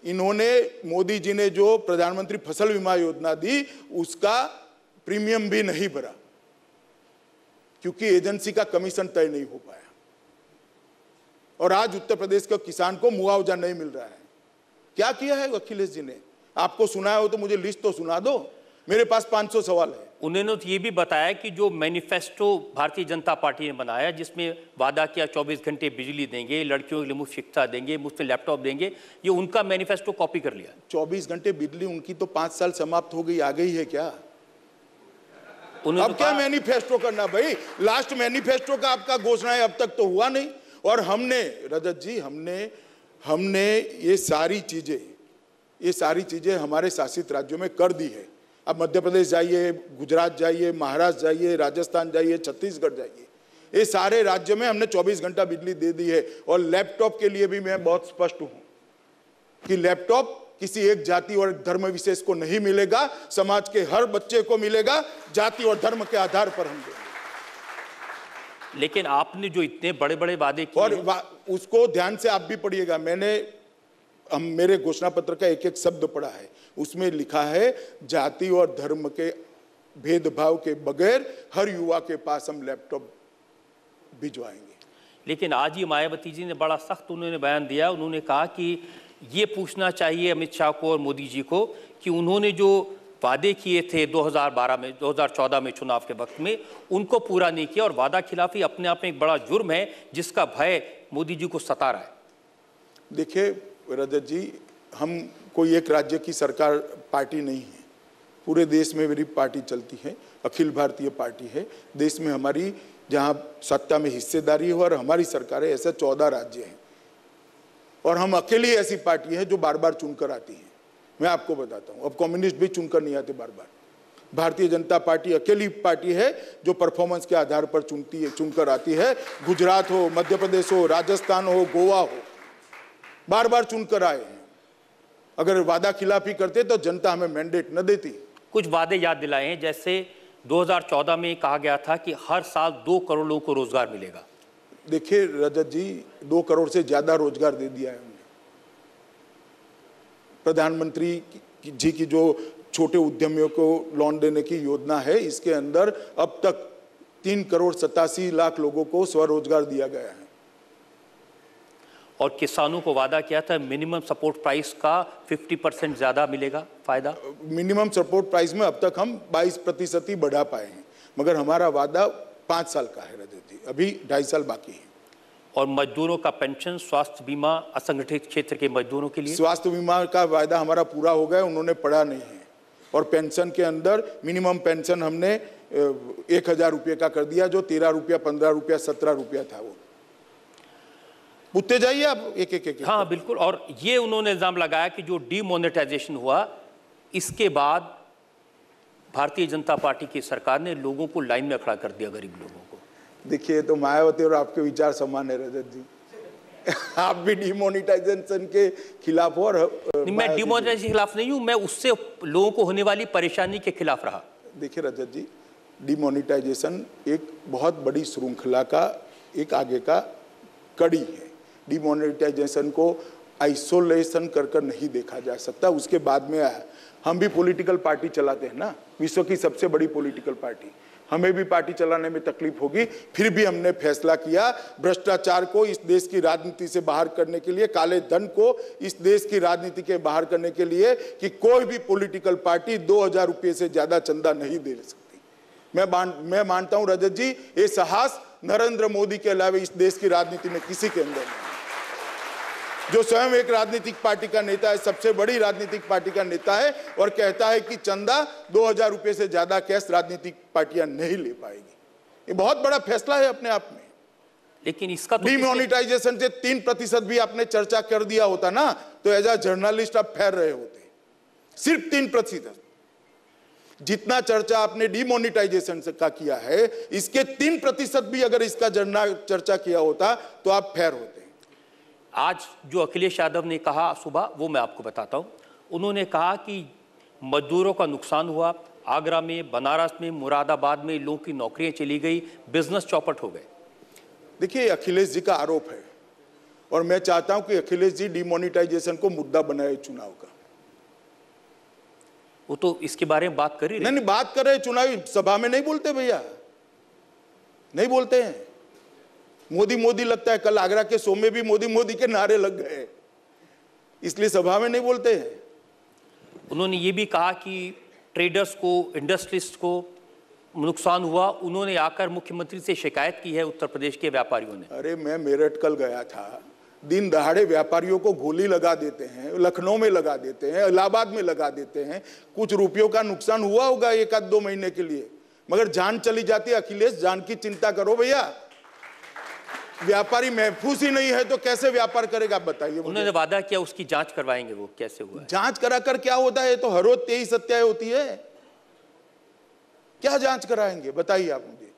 D: इन्होंने, मोदी जी ने जो प्रधानमंत्री फसल बीमा योजना दी, उसका प्रीमियम भी नहीं भरा, क्योंकि एजेंसी का कमीशन तय नहीं हो पाया। और आज उत्तर प्रदेश के किसान को मुआवजा नहीं मिल रहा है। क्या किया है अखिलेश जी ने? आपको सुनाया हो तो मुझे लिस्ट तो सुना दो। मेरे पास 500 सवाल है।
B: उन्होंने तो ये भी बताया कि जो मैनिफेस्टो भारतीय जनता पार्टी ने बनाया, जिसमें वादा किया 24 घंटे बिजली देंगे, लड़कियों के लिए मुफ्त शिक्षा देंगे, मुफ्त लैपटॉप देंगे, ये उनका मैनिफेस्टो कॉपी कर लिया।
D: 24 घंटे बिजली उनकी तो 5 साल समाप्त हो गई, आ गई है क्या?
B: अब
D: क्या मैनिफेस्टो करना भाई? लास्ट मैनिफेस्टो का आपका घोषणा है, अब तक तो हुआ नहीं। और हमने, रजत जी, हमने ये सारी चीजें हमारे शासित राज्यों में कर दी है। अब मध्य प्रदेश जाइए, गुजरात जाइए, महाराष्ट्र जाइए, राजस्थान जाइए, छत्तीसगढ़ जाइए, ये सारे राज्यों में हमने 24 घंटा बिजली दे दी है। और लैपटॉप के लिए भी मैं बहुत स्पष्ट हूं कि लैपटॉप किसी एक जाति और धर्म विशेष को नहीं मिलेगा, समाज के हर बच्चे को मिलेगा। जाति और धर्म के आधार पर हम देंगे।
B: लेकिन आपने जो इतने बड़े बड़े वादे किए,
D: और उसको ध्यान से आप भी पढ़िएगा, मेरे घोषणा पत्र का एक एक शब्द पढ़ा है। उसमें लिखा है, जाति और धर्म के भेदभाव के बगैर हर युवा के पास हम लैपटॉप भिजवाएंगे।
B: लेकिन आज ही मायावती जी ने बड़ा सख्त उन्होंने बयान दिया। उन्होंने कहा कि ये पूछना चाहिए अमित शाह को और मोदी जी को कि उन्होंने जो वादे किए थे 2014 में चुनाव के वक्त में, उनको पूरा नहीं किया। और वादा खिलाफी अपने आप में एक बड़ा जुर्म है, जिसका भय मोदी जी को सता रहा है।
D: देखिए रजत जी, हम कोई एक राज्य की सरकार पार्टी नहीं है। पूरे देश में मेरी पार्टी चलती है, अखिल भारतीय पार्टी है। देश में हमारी जहां सत्ता में हिस्सेदारी है और हमारी सरकार है, ऐसे 14 राज्य हैं। और हम अकेली ऐसी पार्टी है जो बार बार चुनकर आती है। मैं आपको बताता हूं, अब कम्युनिस्ट भी चुनकर नहीं आते बार बार। भारतीय जनता पार्टी अकेली पार्टी है जो परफॉर्मेंस के आधार पर चुनकर आती है। गुजरात हो, मध्य प्रदेश हो, राजस्थान हो, गोवा हो, बार बार चुनकर आए हैं। अगर वादा खिलाफी करते तो जनता हमें मैंडेट न देती।
B: कुछ वादे याद दिलाए हैं, जैसे 2014 में कहा गया था कि हर साल 2 करोड़ लोगों को रोजगार मिलेगा।
D: देखिए रजत जी, 2 करोड़ से ज्यादा रोजगार दे दिया है हमने। प्रधानमंत्री जी की जो छोटे उद्यमियों को लोन देने की योजना है, इसके अंदर अब तक 3 करोड़ 87 लाख लोगों को स्वरोजगार दिया गया है।
B: और किसानों को वादा किया था मिनिमम सपोर्ट प्राइस का 50% ज्यादा मिलेगा फायदा।
D: मिनिमम सपोर्ट प्राइस में अब तक हम 22% ही बढ़ा पाए हैं, मगर हमारा वादा 5 साल का है रजत जी, अभी 2.5 साल बाकी है।
B: और मजदूरों का पेंशन, स्वास्थ्य बीमा, असंगठित क्षेत्र के मजदूरों के लिए
D: स्वास्थ्य बीमा का वायदा हमारा पूरा हो गया, उन्होंने पढ़ा नहीं है। और पेंशन के अंदर मिनिमम पेंशन हमने 1000 रुपये का कर दिया, जो 13 रुपया, 15 रुपया, 17 रुपया था। वो पूछते जाइए आप एक एक।
B: हाँ बिल्कुल। और ये उन्होंने इल्जाम लगाया कि जो डीमोनेटाइजेशन हुआ इसके बाद भारतीय जनता पार्टी की सरकार ने लोगों को लाइन में खड़ा कर दिया, गरीब लोगों को।
D: देखिए, तो मायावती और आपके विचार समान है रजत जी। आप भी डिमोनेटाइजेशन के खिलाफ हो और
B: मैं डिमोनेटाइजेशन के खिलाफ नहीं हूं, मैं उससे लोगों को होने वाली परेशानी के खिलाफ रहा।
D: देखिए रजत जी, डिमोनेटाइजेशन एक बहुत बड़ी श्रृंखला का एक आगे का कड़ी है। डिमोनेटाइजेशन को आइसोलेशन कर नहीं देखा जा सकता, उसके बाद में आया। हम भी पॉलिटिकल पार्टी चलाते हैं ना, विश्व की सबसे बड़ी पॉलिटिकल पार्टी। हमें भी पार्टी चलाने में तकलीफ होगी, फिर भी हमने फैसला किया भ्रष्टाचार को इस देश की राजनीति से बाहर करने के लिए, काले धन को इस देश की राजनीति के बाहर करने के लिए, कि कोई भी पॉलिटिकल पार्टी 2000 रुपये से ज्यादा चंदा नहीं दे सकती। मैं मानता हूं रजत जी, ये साहस नरेंद्र मोदी के अलावा इस देश की राजनीति में किसी के अंदर नहीं। जो स्वयं एक राजनीतिक पार्टी का नेता है, सबसे बड़ी राजनीतिक पार्टी का नेता है, और कहता है कि चंदा 2000 रुपये से ज्यादा कैश राजनीतिक पार्टियां नहीं ले पाएगी। ये बहुत बड़ा फैसला है अपने आप में।
B: लेकिन इसका तो
D: डिमोनेटाइजेशन से 3% भी आपने चर्चा कर दिया होता ना, तो एज अ जर्नलिस्ट आप फेर रहे होते। सिर्फ 3%। जितना चर्चा आपने डिमोनेटाइजेशन का किया है, इसके 3% भी अगर इसका चर्चा किया होता तो आप फेर होते।
B: आज जो अखिलेश यादव ने कहा सुबह, वो मैं आपको बताता हूं। उन्होंने कहा कि मजदूरों का नुकसान हुआ, आगरा में, बनारस में, मुरादाबाद में लोगों की नौकरियां चली गई, बिजनेस चौपट हो गए।
D: देखिए, अखिलेश जी का आरोप है और मैं चाहता हूं कि अखिलेश जी डिमोनेटाइजेशन को मुद्दा बनाए चुनाव का।
B: वो तो इसके बारे में बात कर ही
D: नहीं, बात कर रहे, चुनावी सभा में नहीं बोलते भैया, नहीं बोलते हैं। मोदी मोदी लगता है, कल आगरा के शो में भी मोदी मोदी के नारे लग गए, इसलिए सभा में नहीं बोलते हैं।
B: उन्होंने ये भी कहा कि ट्रेडर्स को, इंडस्ट्रिस्ट को नुकसान हुआ, उन्होंने आकर मुख्यमंत्री से शिकायत की है उत्तर प्रदेश के व्यापारियों ने।
D: अरे मैं मेरठ कल गया था, दिन दहाड़े व्यापारियों को गोली लगा देते हैं, लखनऊ में लगा देते हैं, इलाहाबाद में लगा देते हैं। कुछ रुपयों का नुकसान हुआ होगा 1-2 महीने के लिए, मगर जान चली जाती है। अखिलेश, जान की चिंता करो भैया। व्यापारी महफूज ही नहीं है तो कैसे व्यापार करेगा, बताइए।
B: उन्होंने वादा किया उसकी जांच करवाएंगे, वो कैसे हुआ है?
D: जांच कराकर क्या होता है? तो हर रोज 23 हत्याएं होती है, क्या जांच कराएंगे बताइए आप मुझे।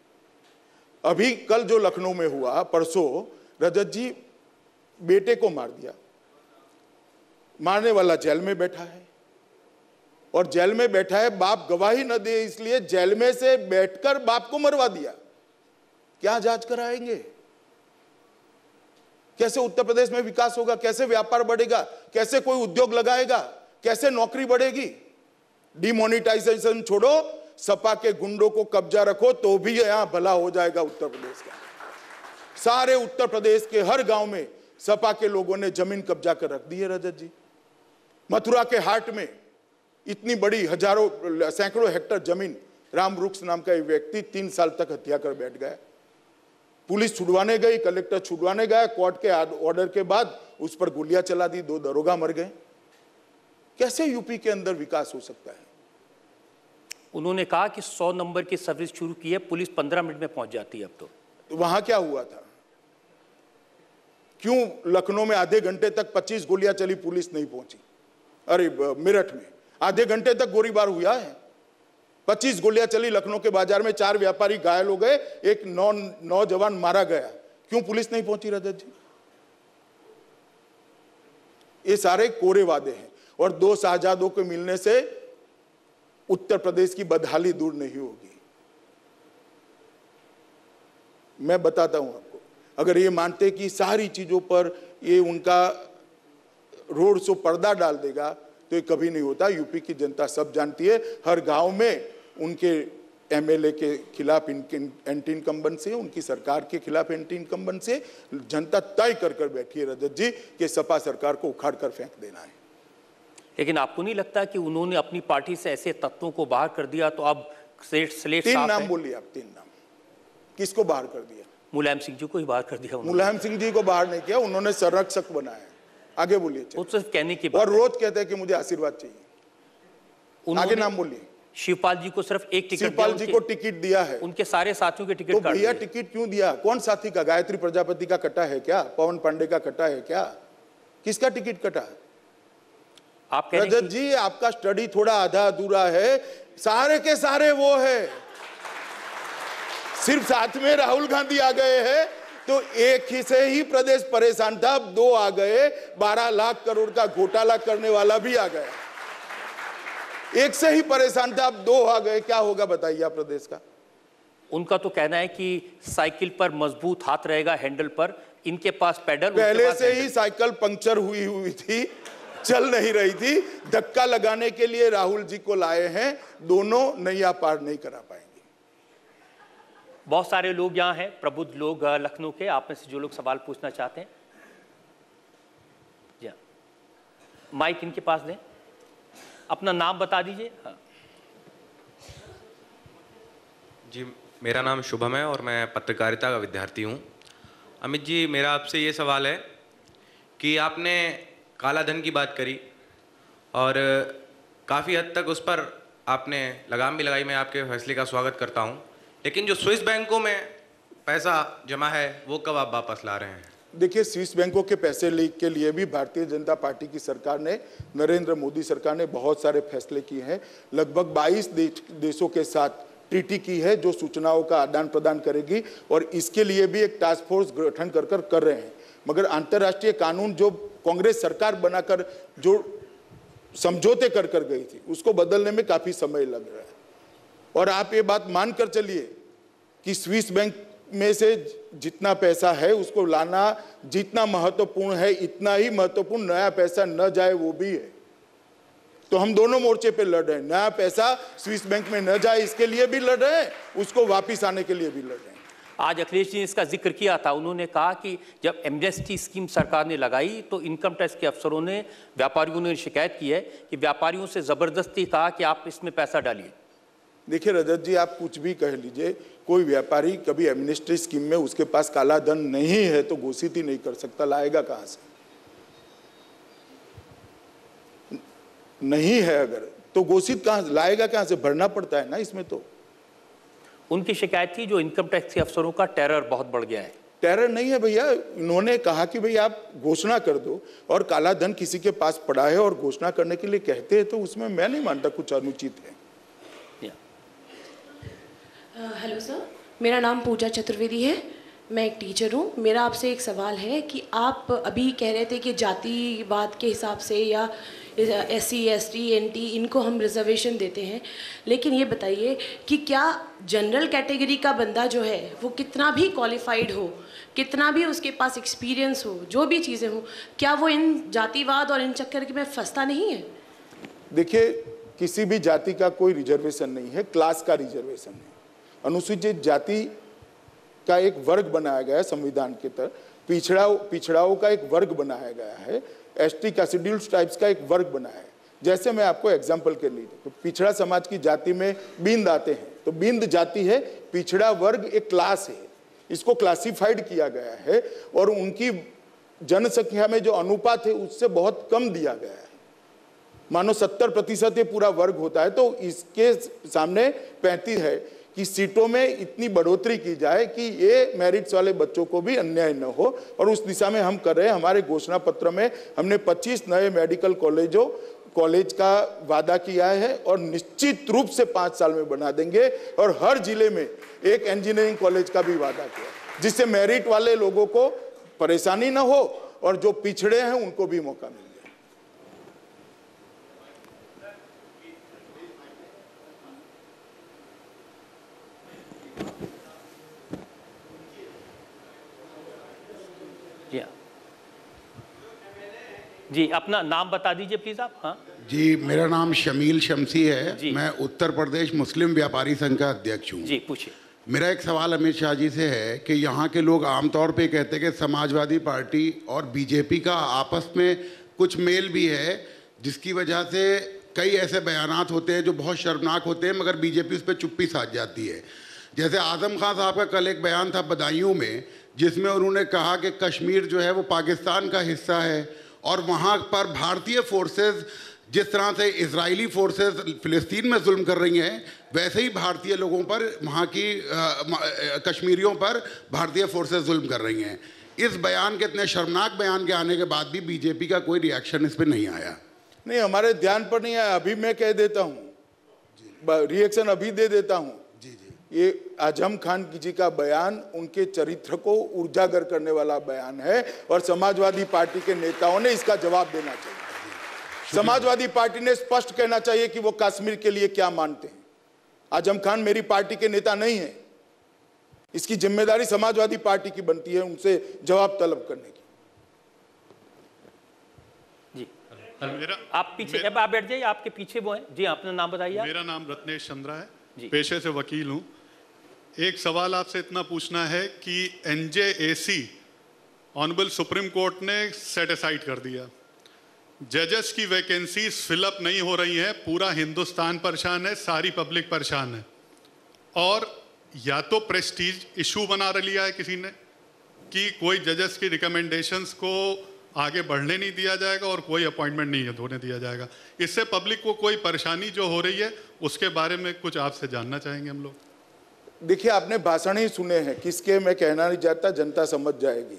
D: अभी कल जो लखनऊ में हुआ, परसों रजत जी, बेटे को मार दिया, मारने वाला जेल में बैठा है, और जेल में बैठा है, बाप गवाही न दे इसलिए जेल में से बैठकर बाप को मरवा दिया। क्या जांच कराएंगे? कैसे उत्तर प्रदेश में विकास होगा? कैसे व्यापार बढ़ेगा? कैसे कोई उद्योग लगाएगा? कैसे नौकरी बढ़ेगी? डिमोनेटाइजेशन छोड़ो, सपा के गुंडों को कब्जा रखो तो भी यहां भला हो जाएगा उत्तर प्रदेश का। सारे उत्तर प्रदेश के हर गांव में सपा के लोगों ने जमीन कब्जा कर रख दी है रजत जी। मथुरा के हाट में इतनी बड़ी हजारों सैकड़ों हेक्टेयर जमीन, राम वृक्ष नाम का एक व्यक्ति 3 साल तक हत्या कर बैठ गया। पुलिस छुड़वाने गई, कलेक्टर छुड़वाने गया, कोर्ट के ऑर्डर के बाद उस पर गोलियां चला दी, 2 दरोगा मर गए। कैसे यूपी के अंदर विकास हो सकता है?
B: उन्होंने कहा कि 100 नंबर की सर्विस शुरू की है, पुलिस 15 मिनट में पहुंच जाती है अब तो।
D: वहां क्या हुआ था? क्यों लखनऊ में आधे घंटे तक 25 गोलियां चली, पुलिस नहीं पहुंची? अरे मेरठ में आधे घंटे तक गोलीबार हुआ है, 25 गोलियां चली लखनऊ के बाजार में, 4 व्यापारी घायल हो गए, एक नौजवान मारा गया। क्यों पुलिस नहीं पहुंची रजत जी? ये सारे कोरे वादे हैं, और 2 शाहजादों को मिलने से उत्तर प्रदेश की बदहाली दूर नहीं होगी। मैं बताता हूं आपको, अगर ये मानते कि सारी चीजों पर ये उनका रोड शो पर्दा डाल देगा तो ये कभी नहीं होता। यूपी की जनता सब जानती है, हर गांव में उनके एमएलए के खिलाफ एंटी इनकम्बेंसी है, उनकी सरकार के खिलाफ एंटी इनकम्बेंसी है। जनता तय कर बैठी है रजत जी कि सपा सरकार को उखाड़ कर फेंक देना है।
B: लेकिन आपको नहीं लगता कि उन्होंने अपनी पार्टी से ऐसे तत्वों को बाहर कर दिया तो अब स्लेट
D: 3 नाम बोलिए आप, 3 नाम। किसको बाहर कर दिया?
B: मुलायम सिंह जी को ही बाहर कर दिया।
D: मुलायम सिंह जी को बाहर नहीं किया, उन्होंने संरक्षक बनाया। आगे बोलिए।
B: वो सिर्फ कहने की बात।
D: और रोज कहते हैं कि मुझे आशीर्वाद चाहिए। आगे नाम बोलिए।
B: शिवपाल जी को सिर्फ एक टिकट
D: शिवपाल जी को टिकट दिया है,
B: उनके सारे साथियों के टिकट
D: तो
B: काट
D: भैया
B: दिए।
D: टिकट क्यों दिया? कौन साथी का? गायत्री प्रजापति का कटा है क्या? पवन पांडे का कटा है क्या? किसका टिकट कटा?
B: आप कह रहे
D: रजत जी, आपका स्टडी थोड़ा आधा अधूरा है। सारे के सारे वो है, सिर्फ साथ में राहुल गांधी आ गए हैं, तो एक ही से ही प्रदेश परेशान था, अब दो आ गए। 12 लाख करोड़ का घोटाला करने वाला भी आ गया। एक से ही परेशान था, अब दो आ गए। क्या होगा बताइए आप प्रदेश का?
B: उनका तो कहना है कि साइकिल पर मजबूत हाथ रहेगा हैंडल पर, इनके पास पेडल,
D: पहले से ही साइकिल पंक्चर हुई थी, चल नहीं रही थी। धक्का लगाने के लिए राहुल जी को लाए हैं, दोनों नैया पार नहीं करा पाएंगे।
B: बहुत सारे लोग यहाँ हैं, प्रबुद्ध लोग लखनऊ के। आप में से जो लोग सवाल पूछना चाहते हैं, जी माइक इनके पास दें, अपना नाम बता दीजिए। हाँ।
E: जी, मेरा नाम शुभम है और मैं पत्रकारिता का विद्यार्थी हूँ। अमित जी, मेरा आपसे ये सवाल है कि आपने काला धन की बात करी और काफ़ी हद तक उस पर आपने लगाम भी लगाई। मैं आपके फैसले का स्वागत करता हूँ, लेकिन जो स्विस बैंकों में पैसा जमा है वो कब आप वापस ला रहे हैं?
D: देखिए, स्विस बैंकों के पैसे लीक के लिए भी भारतीय जनता पार्टी की सरकार ने, नरेंद्र मोदी सरकार ने बहुत सारे फैसले किए हैं। लगभग 22 देशों के साथ ट्रीटी की है जो सूचनाओं का आदान प्रदान करेगी, और इसके लिए भी एक टास्क फोर्स गठन कर रहे हैं। मगर अंतर्राष्ट्रीय कानून जो कांग्रेस सरकार बनाकर जो समझौते कर गई थी, उसको बदलने में काफी समय लग रहा है। और आप ये बात मानकर चलिए कि स्विस बैंक में से जितना पैसा है उसको लाना जितना महत्वपूर्ण है, इतना ही महत्वपूर्ण नया पैसा न जाए वो भी है। तो हम दोनों मोर्चे पे लड़ रहे हैं। नया पैसा स्विस बैंक में न जाए इसके लिए भी लड़ रहे हैं, उसको वापिस आने के लिए भी लड़ रहे हैं।
B: आज अखिलेश जी ने इसका जिक्र किया था। उन्होंने कहा कि जब एमनेस्टी स्कीम सरकार ने लगाई तो इनकम टैक्स के अफसरों ने, व्यापारियों ने शिकायत की है कि व्यापारियों से जबरदस्ती कहा कि आप इसमें पैसा डालिए।
D: देखिए रजत जी, आप कुछ भी कह लीजिए, कोई व्यापारी कभी एमनेस्टी स्कीम में उसके पास काला धन नहीं है तो घोषित ही नहीं कर सकता। लाएगा कहां से? नहीं है अगर तो घोषित कहां लाएगा? कहां से? भरना पड़ता है ना इसमें। तो
B: उनकी शिकायत थी जो इनकम टैक्स के अफसरों का टेरर बहुत बढ़ गया है।
D: टेरर नहीं है भैया, इन्होंने कहा कि भाई आप घोषणा कर दो, और काला धन किसी के पास पड़ा है और घोषणा करने के लिए कहते हैं, तो उसमें मैं नहीं मानता कुछ अनुचित है।
F: हेलो सर, मेरा नाम पूजा चतुर्वेदी है, मैं एक टीचर हूँ। मेरा आपसे एक सवाल है कि आप अभी कह रहे थे कि जातिवाद के हिसाब से या SC, ST, NT इनको हम रिजर्वेशन देते हैं, लेकिन ये बताइए कि क्या जनरल कैटेगरी का बंदा जो है वो कितना भी क्वालिफाइड हो, कितना भी उसके पास एक्सपीरियंस हो, जो भी चीज़ें हो, क्या वो इन जातिवाद और इन चक्कर में फंसता नहीं है?
D: देखिए, किसी भी जाति का कोई रिजर्वेशन नहीं है, क्लास का रिजर्वेशन है। अनुसूचित जाति का एक वर्ग बनाया गया है संविधान के तहत, पिछड़ाओं का एक वर्ग बनाया गया है, ST का शेड्यूल्ड ट्राइब्स का एक वर्ग बनाया है। जैसे मैं आपको एग्जांपल के लिए, तो पिछड़ा समाज की जाति में बिंद आते हैं, तो बिंद जाति है, पिछड़ा वर्ग एक क्लास है, इसको क्लासिफाइड किया गया है, और उनकी जनसंख्या में जो अनुपात है उससे बहुत कम दिया गया है। मानो 70% ये पूरा वर्ग होता है, तो इसके सामने 35 है कि सीटों में इतनी बढ़ोतरी की जाए कि ये मेरिट्स वाले बच्चों को भी अन्याय न हो, और उस दिशा में हम कर रहे हैं। हमारे घोषणा पत्र में हमने 25 नए मेडिकल कॉलेज का वादा किया है, और निश्चित रूप से 5 साल में बना देंगे, और हर जिले में एक इंजीनियरिंग कॉलेज का भी वादा किया, जिससे मेरिट वाले लोगों को परेशानी न हो और जो पिछड़े हैं उनको भी मौका मिले।
B: जी, अपना नाम बता दीजिए प्लीज आप। हाँ
G: जी, मेरा नाम शमील शमसी है, मैं उत्तर प्रदेश मुस्लिम व्यापारी संघ का अध्यक्ष हूँ।
B: जी, पूछिए।
G: मेरा एक सवाल अमित शाह जी से है कि यहाँ के लोग आमतौर पे कहते हैं कि समाजवादी पार्टी और बीजेपी का आपस में कुछ मेल भी है, जिसकी वजह से कई ऐसे बयानात होते हैं जो बहुत शर्मनाक होते हैं, मगर बीजेपी उस पर चुप्पी साध जाती है। जैसे आजम खान साहब का कल एक बयान था बदायूं में, जिसमें उन्होंने कहा कि कश्मीर जो है वो पाकिस्तान का हिस्सा है, और वहाँ पर भारतीय फोर्सेस जिस तरह से इजरायली फोर्सेस फिलिस्तीन में जुल्म कर रही हैं, वैसे ही भारतीय लोगों पर, वहाँ की कश्मीरियों पर भारतीय फोर्सेस जुल्म कर रही हैं। इस बयान के, इतने शर्मनाक बयान के आने के बाद भी बीजेपी का कोई रिएक्शन इस पर नहीं आया।
D: नहीं, हमारे ध्यान पर नहीं आया। अभी मैं कह देता हूँ, रिएक्शन अभी दे देता हूँ। ये आजम खान जी का बयान उनके चरित्र को उजागर करने वाला बयान है और समाजवादी पार्टी के नेताओं ने इसका जवाब देना चाहिए। समाजवादी पार्टी ने स्पष्ट कहना चाहिए कि वो कश्मीर के लिए क्या मानते हैं। आजम खान मेरी पार्टी के नेता नहीं है। इसकी जिम्मेदारी समाजवादी पार्टी की बनती है उनसे जवाब तलब करने की।
B: जी, आप पीछे, अब आप बैठ जाइए, आपके पीछे वो हैं जी। अपना नाम बताइए।
H: मेरा नाम रत्नेश चंद्रा है, पेशे से वकील हूँ। एक सवाल आपसे इतना पूछना है कि एनजेएसी ऑनरेबल सुप्रीम कोर्ट ने सेट असाइड कर दिया, जजेस की वैकेंसीज फिलअप नहीं हो रही हैं, पूरा हिंदुस्तान परेशान है, सारी पब्लिक परेशान है। और या तो प्रेस्टीज इशू बना लिया है किसी ने कि कोई जजेस की रिकमेंडेशंस को आगे बढ़ने नहीं दिया जाएगा और कोई अपॉइंटमेंट नहीं होने दिया जाएगा। इससे पब्लिक को कोई परेशानी जो हो रही है उसके बारे में कुछ आपसे जानना चाहेंगे हम लोग।
D: देखिए, आपने भाषण ही सुने हैं, किसके मैं कहना नहीं चाहता, जनता समझ जाएगी।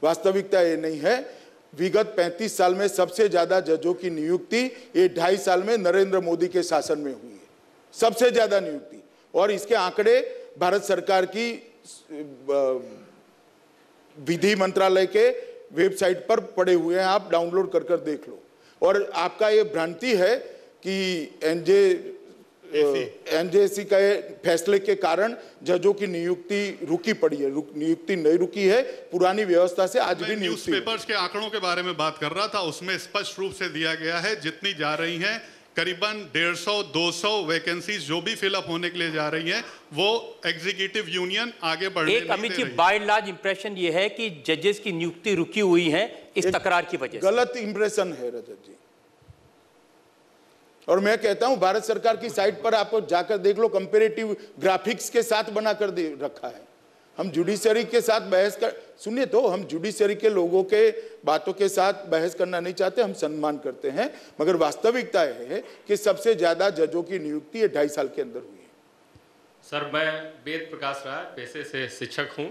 D: वास्तविकता ये नहीं है। विगत 35 साल में सबसे ज्यादा जजों की नियुक्ति ये 2.5 साल में नरेंद्र मोदी के शासन में हुई है, सबसे ज्यादा नियुक्ति। और इसके आंकड़े भारत सरकार की विधि मंत्रालय के वेबसाइट पर पड़े हुए हैं, आप डाउनलोड कर देख लो। और आपका ये भ्रांति है कि एनजेसी के फैसले के कारण जजों की नियुक्ति रुकी पड़ी है। नियुक्ति नहीं रुकी है, पुरानी व्यवस्था से आज भी नियुक्ति।
H: न्यूज़पेपर्स के आंकड़ों के बारे में बात कर रहा था, उसमें स्पष्ट रूप से दिया गया है जितनी जा रही हैं, करीबन 150-200 वैकेंसीज जो भी फिलअप होने के लिए जा रही हैं, वो एग्जीक्यूटिव यूनियन आगे बढ़ने नहीं दे रही।
B: Amit ji, by large impression ये है कि जजेस की नियुक्ति रुकी हुई है इस तकरार की वजह से।
D: गलत इंप्रेशन है रजत जी। और मैं कहता हूं भारत सरकार की साइट पर आप जाकर देख लो, कंपेरेटिव ग्राफिक्स के साथ बनाकर दे रखा है। हम जुडिशरी के साथ बहस कर, सुनिए तो, हम जुडिशरी के लोगों के बातों के साथ बहस करना नहीं चाहते, हम सम्मान करते हैं। मगर वास्तविकता है कि सबसे ज्यादा जजों की नियुक्ति 2.5 साल के अंदर हुई है।
I: सर, मैं वेद प्रकाश राय, पेशे से शिक्षक हूं।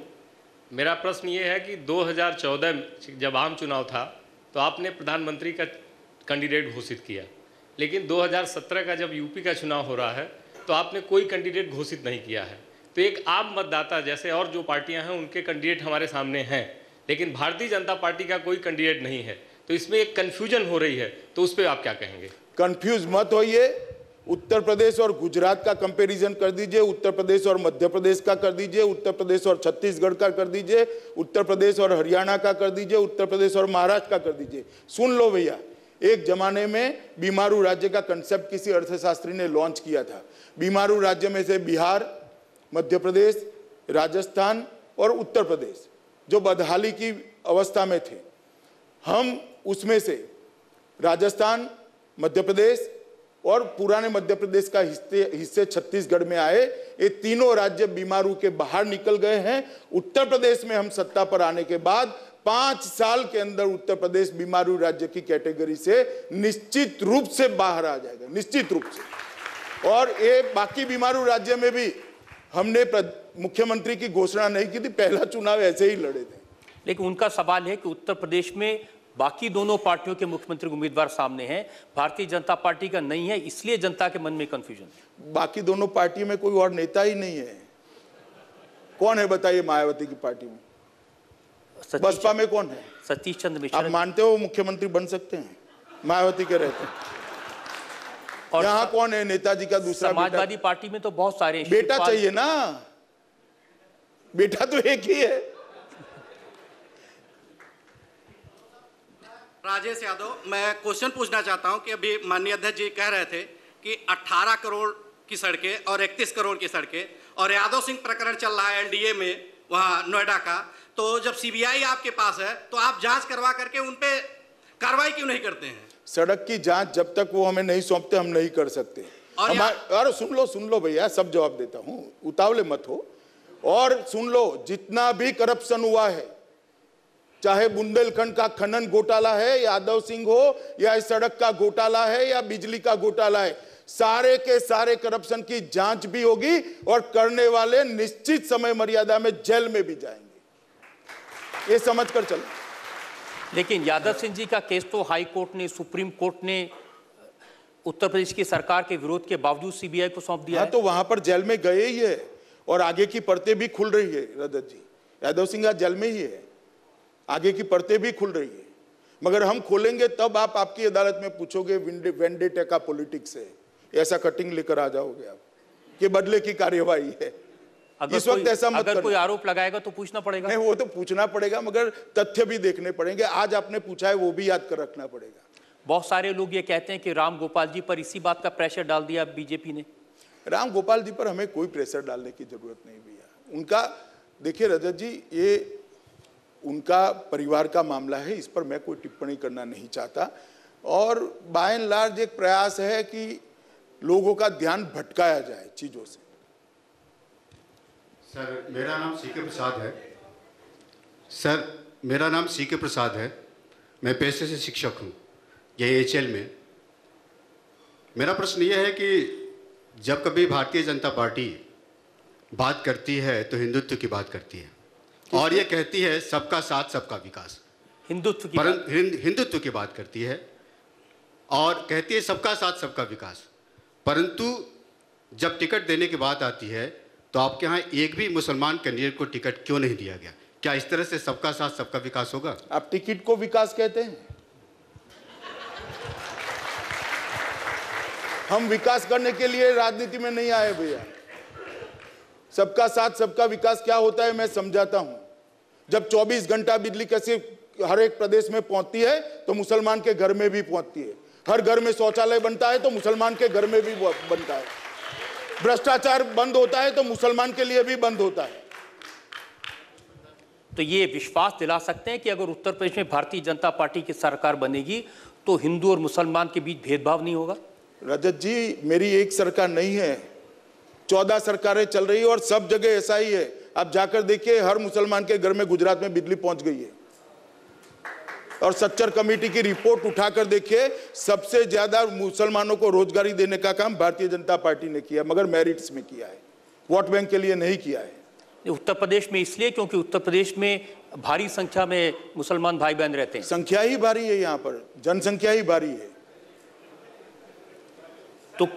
I: मेरा प्रश्न ये है कि 2014 जब आम चुनाव था तो आपने प्रधानमंत्री का कैंडिडेट घोषित किया, लेकिन 2017 का जब यूपी का चुनाव हो रहा है तो आपने कोई कैंडिडेट घोषित नहीं किया है। तो एक आम मतदाता जैसे और जो पार्टियां हैं उनके कैंडिडेट हमारे सामने हैं, लेकिन भारतीय जनता पार्टी का कोई कैंडिडेट नहीं है, तो इसमें एक कन्फ्यूजन हो रही है, तो उस पर आप क्या कहेंगे?
D: कंफ्यूज मत होइए। उत्तर प्रदेश और गुजरात का कंपैरिजन कर दीजिए, उत्तर प्रदेश और मध्य प्रदेश का कर दीजिए, उत्तर प्रदेश और छत्तीसगढ़ का कर दीजिए, उत्तर प्रदेश और हरियाणा का कर दीजिए, उत्तर प्रदेश और महाराष्ट्र का कर दीजिए। सुन लो भैया, एक जमाने में बीमारू राज्य का कंसेप्ट किसी अर्थशास्त्री ने लॉन्च किया था। बीमारू राज्य में से बिहार, मध्य प्रदेश, राजस्थान और उत्तर प्रदेश जो बदहाली की अवस्था में थे, हम उसमें से राजस्थान, मध्य प्रदेश और पुराने मध्य प्रदेश का हिस्से छत्तीसगढ़ में आए। ये तीनों राज्य बीमारू के बाहर निकल गए हैं। उत्तर प्रदेश में हम सत्ता पर आने के बाद 5 साल के अंदर उत्तर प्रदेश बीमारू राज्य की कैटेगरी से निश्चित रूप से बाहर आ जाएगा, निश्चित रूप से। और ये बाकी बीमारू राज्य में भी हमने मुख्यमंत्री की घोषणा नहीं की थी, पहला चुनाव ऐसे ही लड़े थे।
B: लेकिन उनका सवाल है कि उत्तर प्रदेश में बाकी दोनों पार्टियों के मुख्यमंत्री उम्मीदवार सामने हैं, भारतीय जनता पार्टी का नहीं है, इसलिए जनता के मन में कंफ्यूजन है।
D: बाकी दोनों पार्टियों में कोई और नेता ही नहीं है। कौन है बताइए मायावती की पार्टी में? बसपा में कौन है?
B: सतीश चंद्र मिश्रा।
D: आप मानते हो मुख्यमंत्री बन सकते हैं मायावती के रहते? और यहाँ कौन है नेताजी का दूसरा?
B: समाजवादी पार्टी में तो बहुत सारे
D: बेटा चाहिए ना, बेटा तो एक ही है।
J: राजेश यादव, मैं क्वेश्चन पूछना चाहता हूं कि अभी माननीय अध्यक्ष जी कह रहे थे कि 18 करोड़ की सड़कें और 31 करोड़ की सड़कें, और यादव सिंह प्रकरण चल रहा है एलडीए में वहां नोएडा का, तो जब सीबीआई आपके पास है तो आप जांच करवा करके उन पे कार्रवाई क्यों नहीं करते हैं?
D: सड़क की जांच जब तक वो हमें नहीं सौंपते हम नहीं कर सकते। और सुन लो भैया, सब जवाब देता हूं, उतावले मत हो। और सुन लो, जितना भी करप्शन हुआ है, चाहे बुंदेलखंड का खनन घोटाला है, यादव सिंह हो, या इस सड़क का घोटाला है, या बिजली का घोटाला है, सारे के सारे करप्शन की जांच भी होगी और करने वाले निश्चित समय मर्यादा में जेल में भी जाएंगे, ये समझकर चलो।
B: लेकिन यादव सिंह जी का केस तो हाई कोर्ट ने, सुप्रीम कोर्ट ने उत्तर प्रदेश की सरकार के विरोध के बावजूद सीबीआई को सौंप दिया है।
D: तो वहां पर जेल में गए ही है और आगे की परतें भी खुल रही है। रजत जी, यादव सिंह जेल में ही है, आगे की परतें भी खुल रही है, मगर हम खोलेंगे तब आप आपकी अदालत में पूछोगे वेंडेटा का पॉलिटिक्स है, ऐसा कटिंग लेकर आ जाओगे आप कि बदले की कार्यवाही है। इस वक्त ऐसा मत
B: अगर कोई आरोप लगाएगा तो पूछना पड़ेगा।
D: नहीं, वो तो पूछना पड़ेगा, मगर तथ्य भी देखने पड़ेंगे। आज आपने पूछा है वो भी याद कर रखना पड़ेगा।
B: बहुत सारे लोग ये कहते हैं कि राम गोपाल जी पर इसी बात का प्रेशर डाल दिया बीजेपी ने।
D: राम गोपाल जी पर हमें कोई प्रेशर डालने की जरूरत नहीं भैया। उनका देखिए रजत जी, ये उनका परिवार का मामला है, इस पर मैं कोई टिप्पणी करना नहीं चाहता। और बाय एंड लार्ज एक प्रयास है कि लोगों का ध्यान भटकाया जाए चीजों से।
K: सर, मेरा नाम सीके प्रसाद है। सर, मेरा नाम सीके प्रसाद है, मैं पेशे से शिक्षक हूँ ये HL में। मेरा प्रश्न ये है कि जब कभी भारतीय जनता पार्टी बात करती है तो हिंदुत्व की बात करती है और ये कहती है सबका साथ सबका विकास, हिंदुत्व की बात करती है और कहती है सबका साथ सबका विकास, परंतु जब टिकट देने की बात आती है तो आपके यहाँ एक भी मुसलमान कैंडिडेट को टिकट क्यों नहीं दिया गया? क्या इस तरह से सबका साथ सबका विकास होगा?
D: आप टिकट को विकास कहते हैं? हम विकास करने के लिए राजनीति में नहीं आए भैया। सबका साथ सबका विकास क्या होता है मैं समझाता हूं। जब 24 घंटा बिजली कैसे हर एक प्रदेश में पहुंचती है तो मुसलमान के घर में भी पहुंचती है। हर घर में शौचालय बनता है तो मुसलमान के घर में भी बनता है। भ्रष्टाचार बंद होता है तो मुसलमान के लिए भी बंद होता है।
B: तो ये विश्वास दिला सकते हैं कि अगर उत्तर प्रदेश में भारतीय जनता पार्टी की सरकार बनेगी तो हिंदू और मुसलमान के बीच भेदभाव नहीं होगा?
D: रजत जी, मेरी एक सरकार नहीं है, 14 सरकारें चल रही है और सब जगह ऐसा ही है। आप जाकर देखिए, हर मुसलमान के घर में गुजरात में बिजली पहुंच गई है। और सच्चर कमेटी की रिपोर्ट उठाकर देखिए, सबसे ज्यादा मुसलमानों को रोजगारी देने का काम भारतीय जनता पार्टी ने किया, मगर मेरिट्स में किया है, वोट बैंक के लिए नहीं किया है।
B: उत्तर प्रदेश में इसलिए क्योंकि उत्तर प्रदेश में भारी संख्या में मुसलमान भाई बहन रहते हैं।
D: संख्या ही भारी है, यहाँ पर जनसंख्या ही भारी है।
B: तो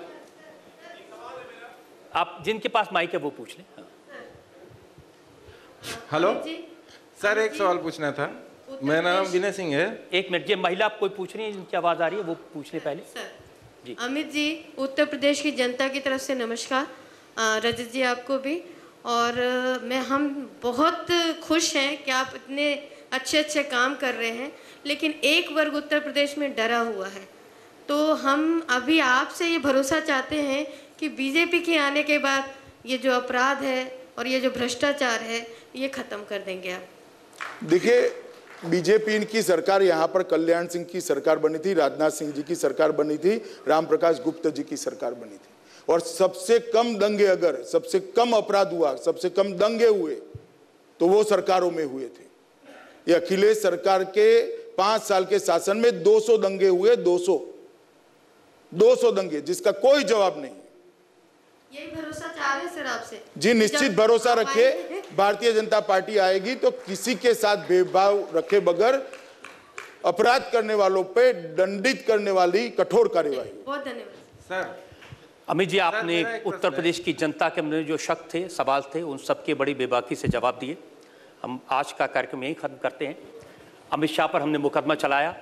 B: आप जिनके पास माइक है वो पूछ लें।
E: हेलो सर, एक सवाल पूछना था। मेरा नाम विनय सिंह है।
B: एक मिनट, ये महिला आप कोई पूछ रही है जिनकी आवाज आ रही है वो पूछ ले पहले।
L: सर जी। अमित जी, उत्तर प्रदेश की जनता की तरफ से नमस्कार। रजत जी आपको भी। और हम बहुत खुश हैं कि आप इतने अच्छे अच्छे काम कर रहे हैं, लेकिन एक वर्ग उत्तर प्रदेश में डरा हुआ है। तो हम अभी आपसे ये भरोसा चाहते हैं कि बीजेपी के आने के बाद ये जो अपराध है और ये जो भ्रष्टाचार है ये खत्म कर देंगे आप।
D: देखिए, बीजेपी इनकी सरकार, यहाँ पर कल्याण सिंह की सरकार बनी थी, राजनाथ सिंह जी की सरकार बनी थी, राम प्रकाश गुप्ता जी की सरकार बनी थी। और सबसे कम दंगे, अगर सबसे कम अपराध हुआ, सबसे कम दंगे हुए तो वो सरकारों में हुए थे। ये अखिलेश सरकार के 5 साल के शासन में 200 दंगे हुए, 200 दंगे, जिसका कोई जवाब नहीं।
L: यही भरोसा चाह रहे हैं सर आपसे।
D: जी निश्चित भरोसा रखिए, भारतीय जनता पार्टी आएगी तो किसी के साथ भेदभाव रखे बगैर अपराध करने वालों पे दंडित करने वाली कठोर कार्यवाही।
L: बहुत धन्यवाद
E: सर।
B: अमित जी, आपने उत्तर प्रदेश की जनता के अंदर जो शक थे, सवाल थे, उन सबके बड़ी बेबाकी से जवाब दिए। हम आज का कार्यक्रम यहीं खत्म करते हैं। अमित शाह पर हमने मुकदमा चलाया,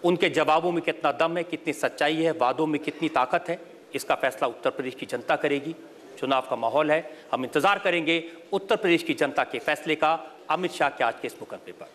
B: उनके जवाबों में कितना दम है, कितनी सच्चाई है, वादों में कितनी ताकत है, इसका फैसला उत्तर प्रदेश की जनता करेगी। चुनाव का माहौल है, हम इंतजार करेंगे उत्तर प्रदेश की जनता के फैसले का, अमित शाह के आज के इस मुकदमे पर।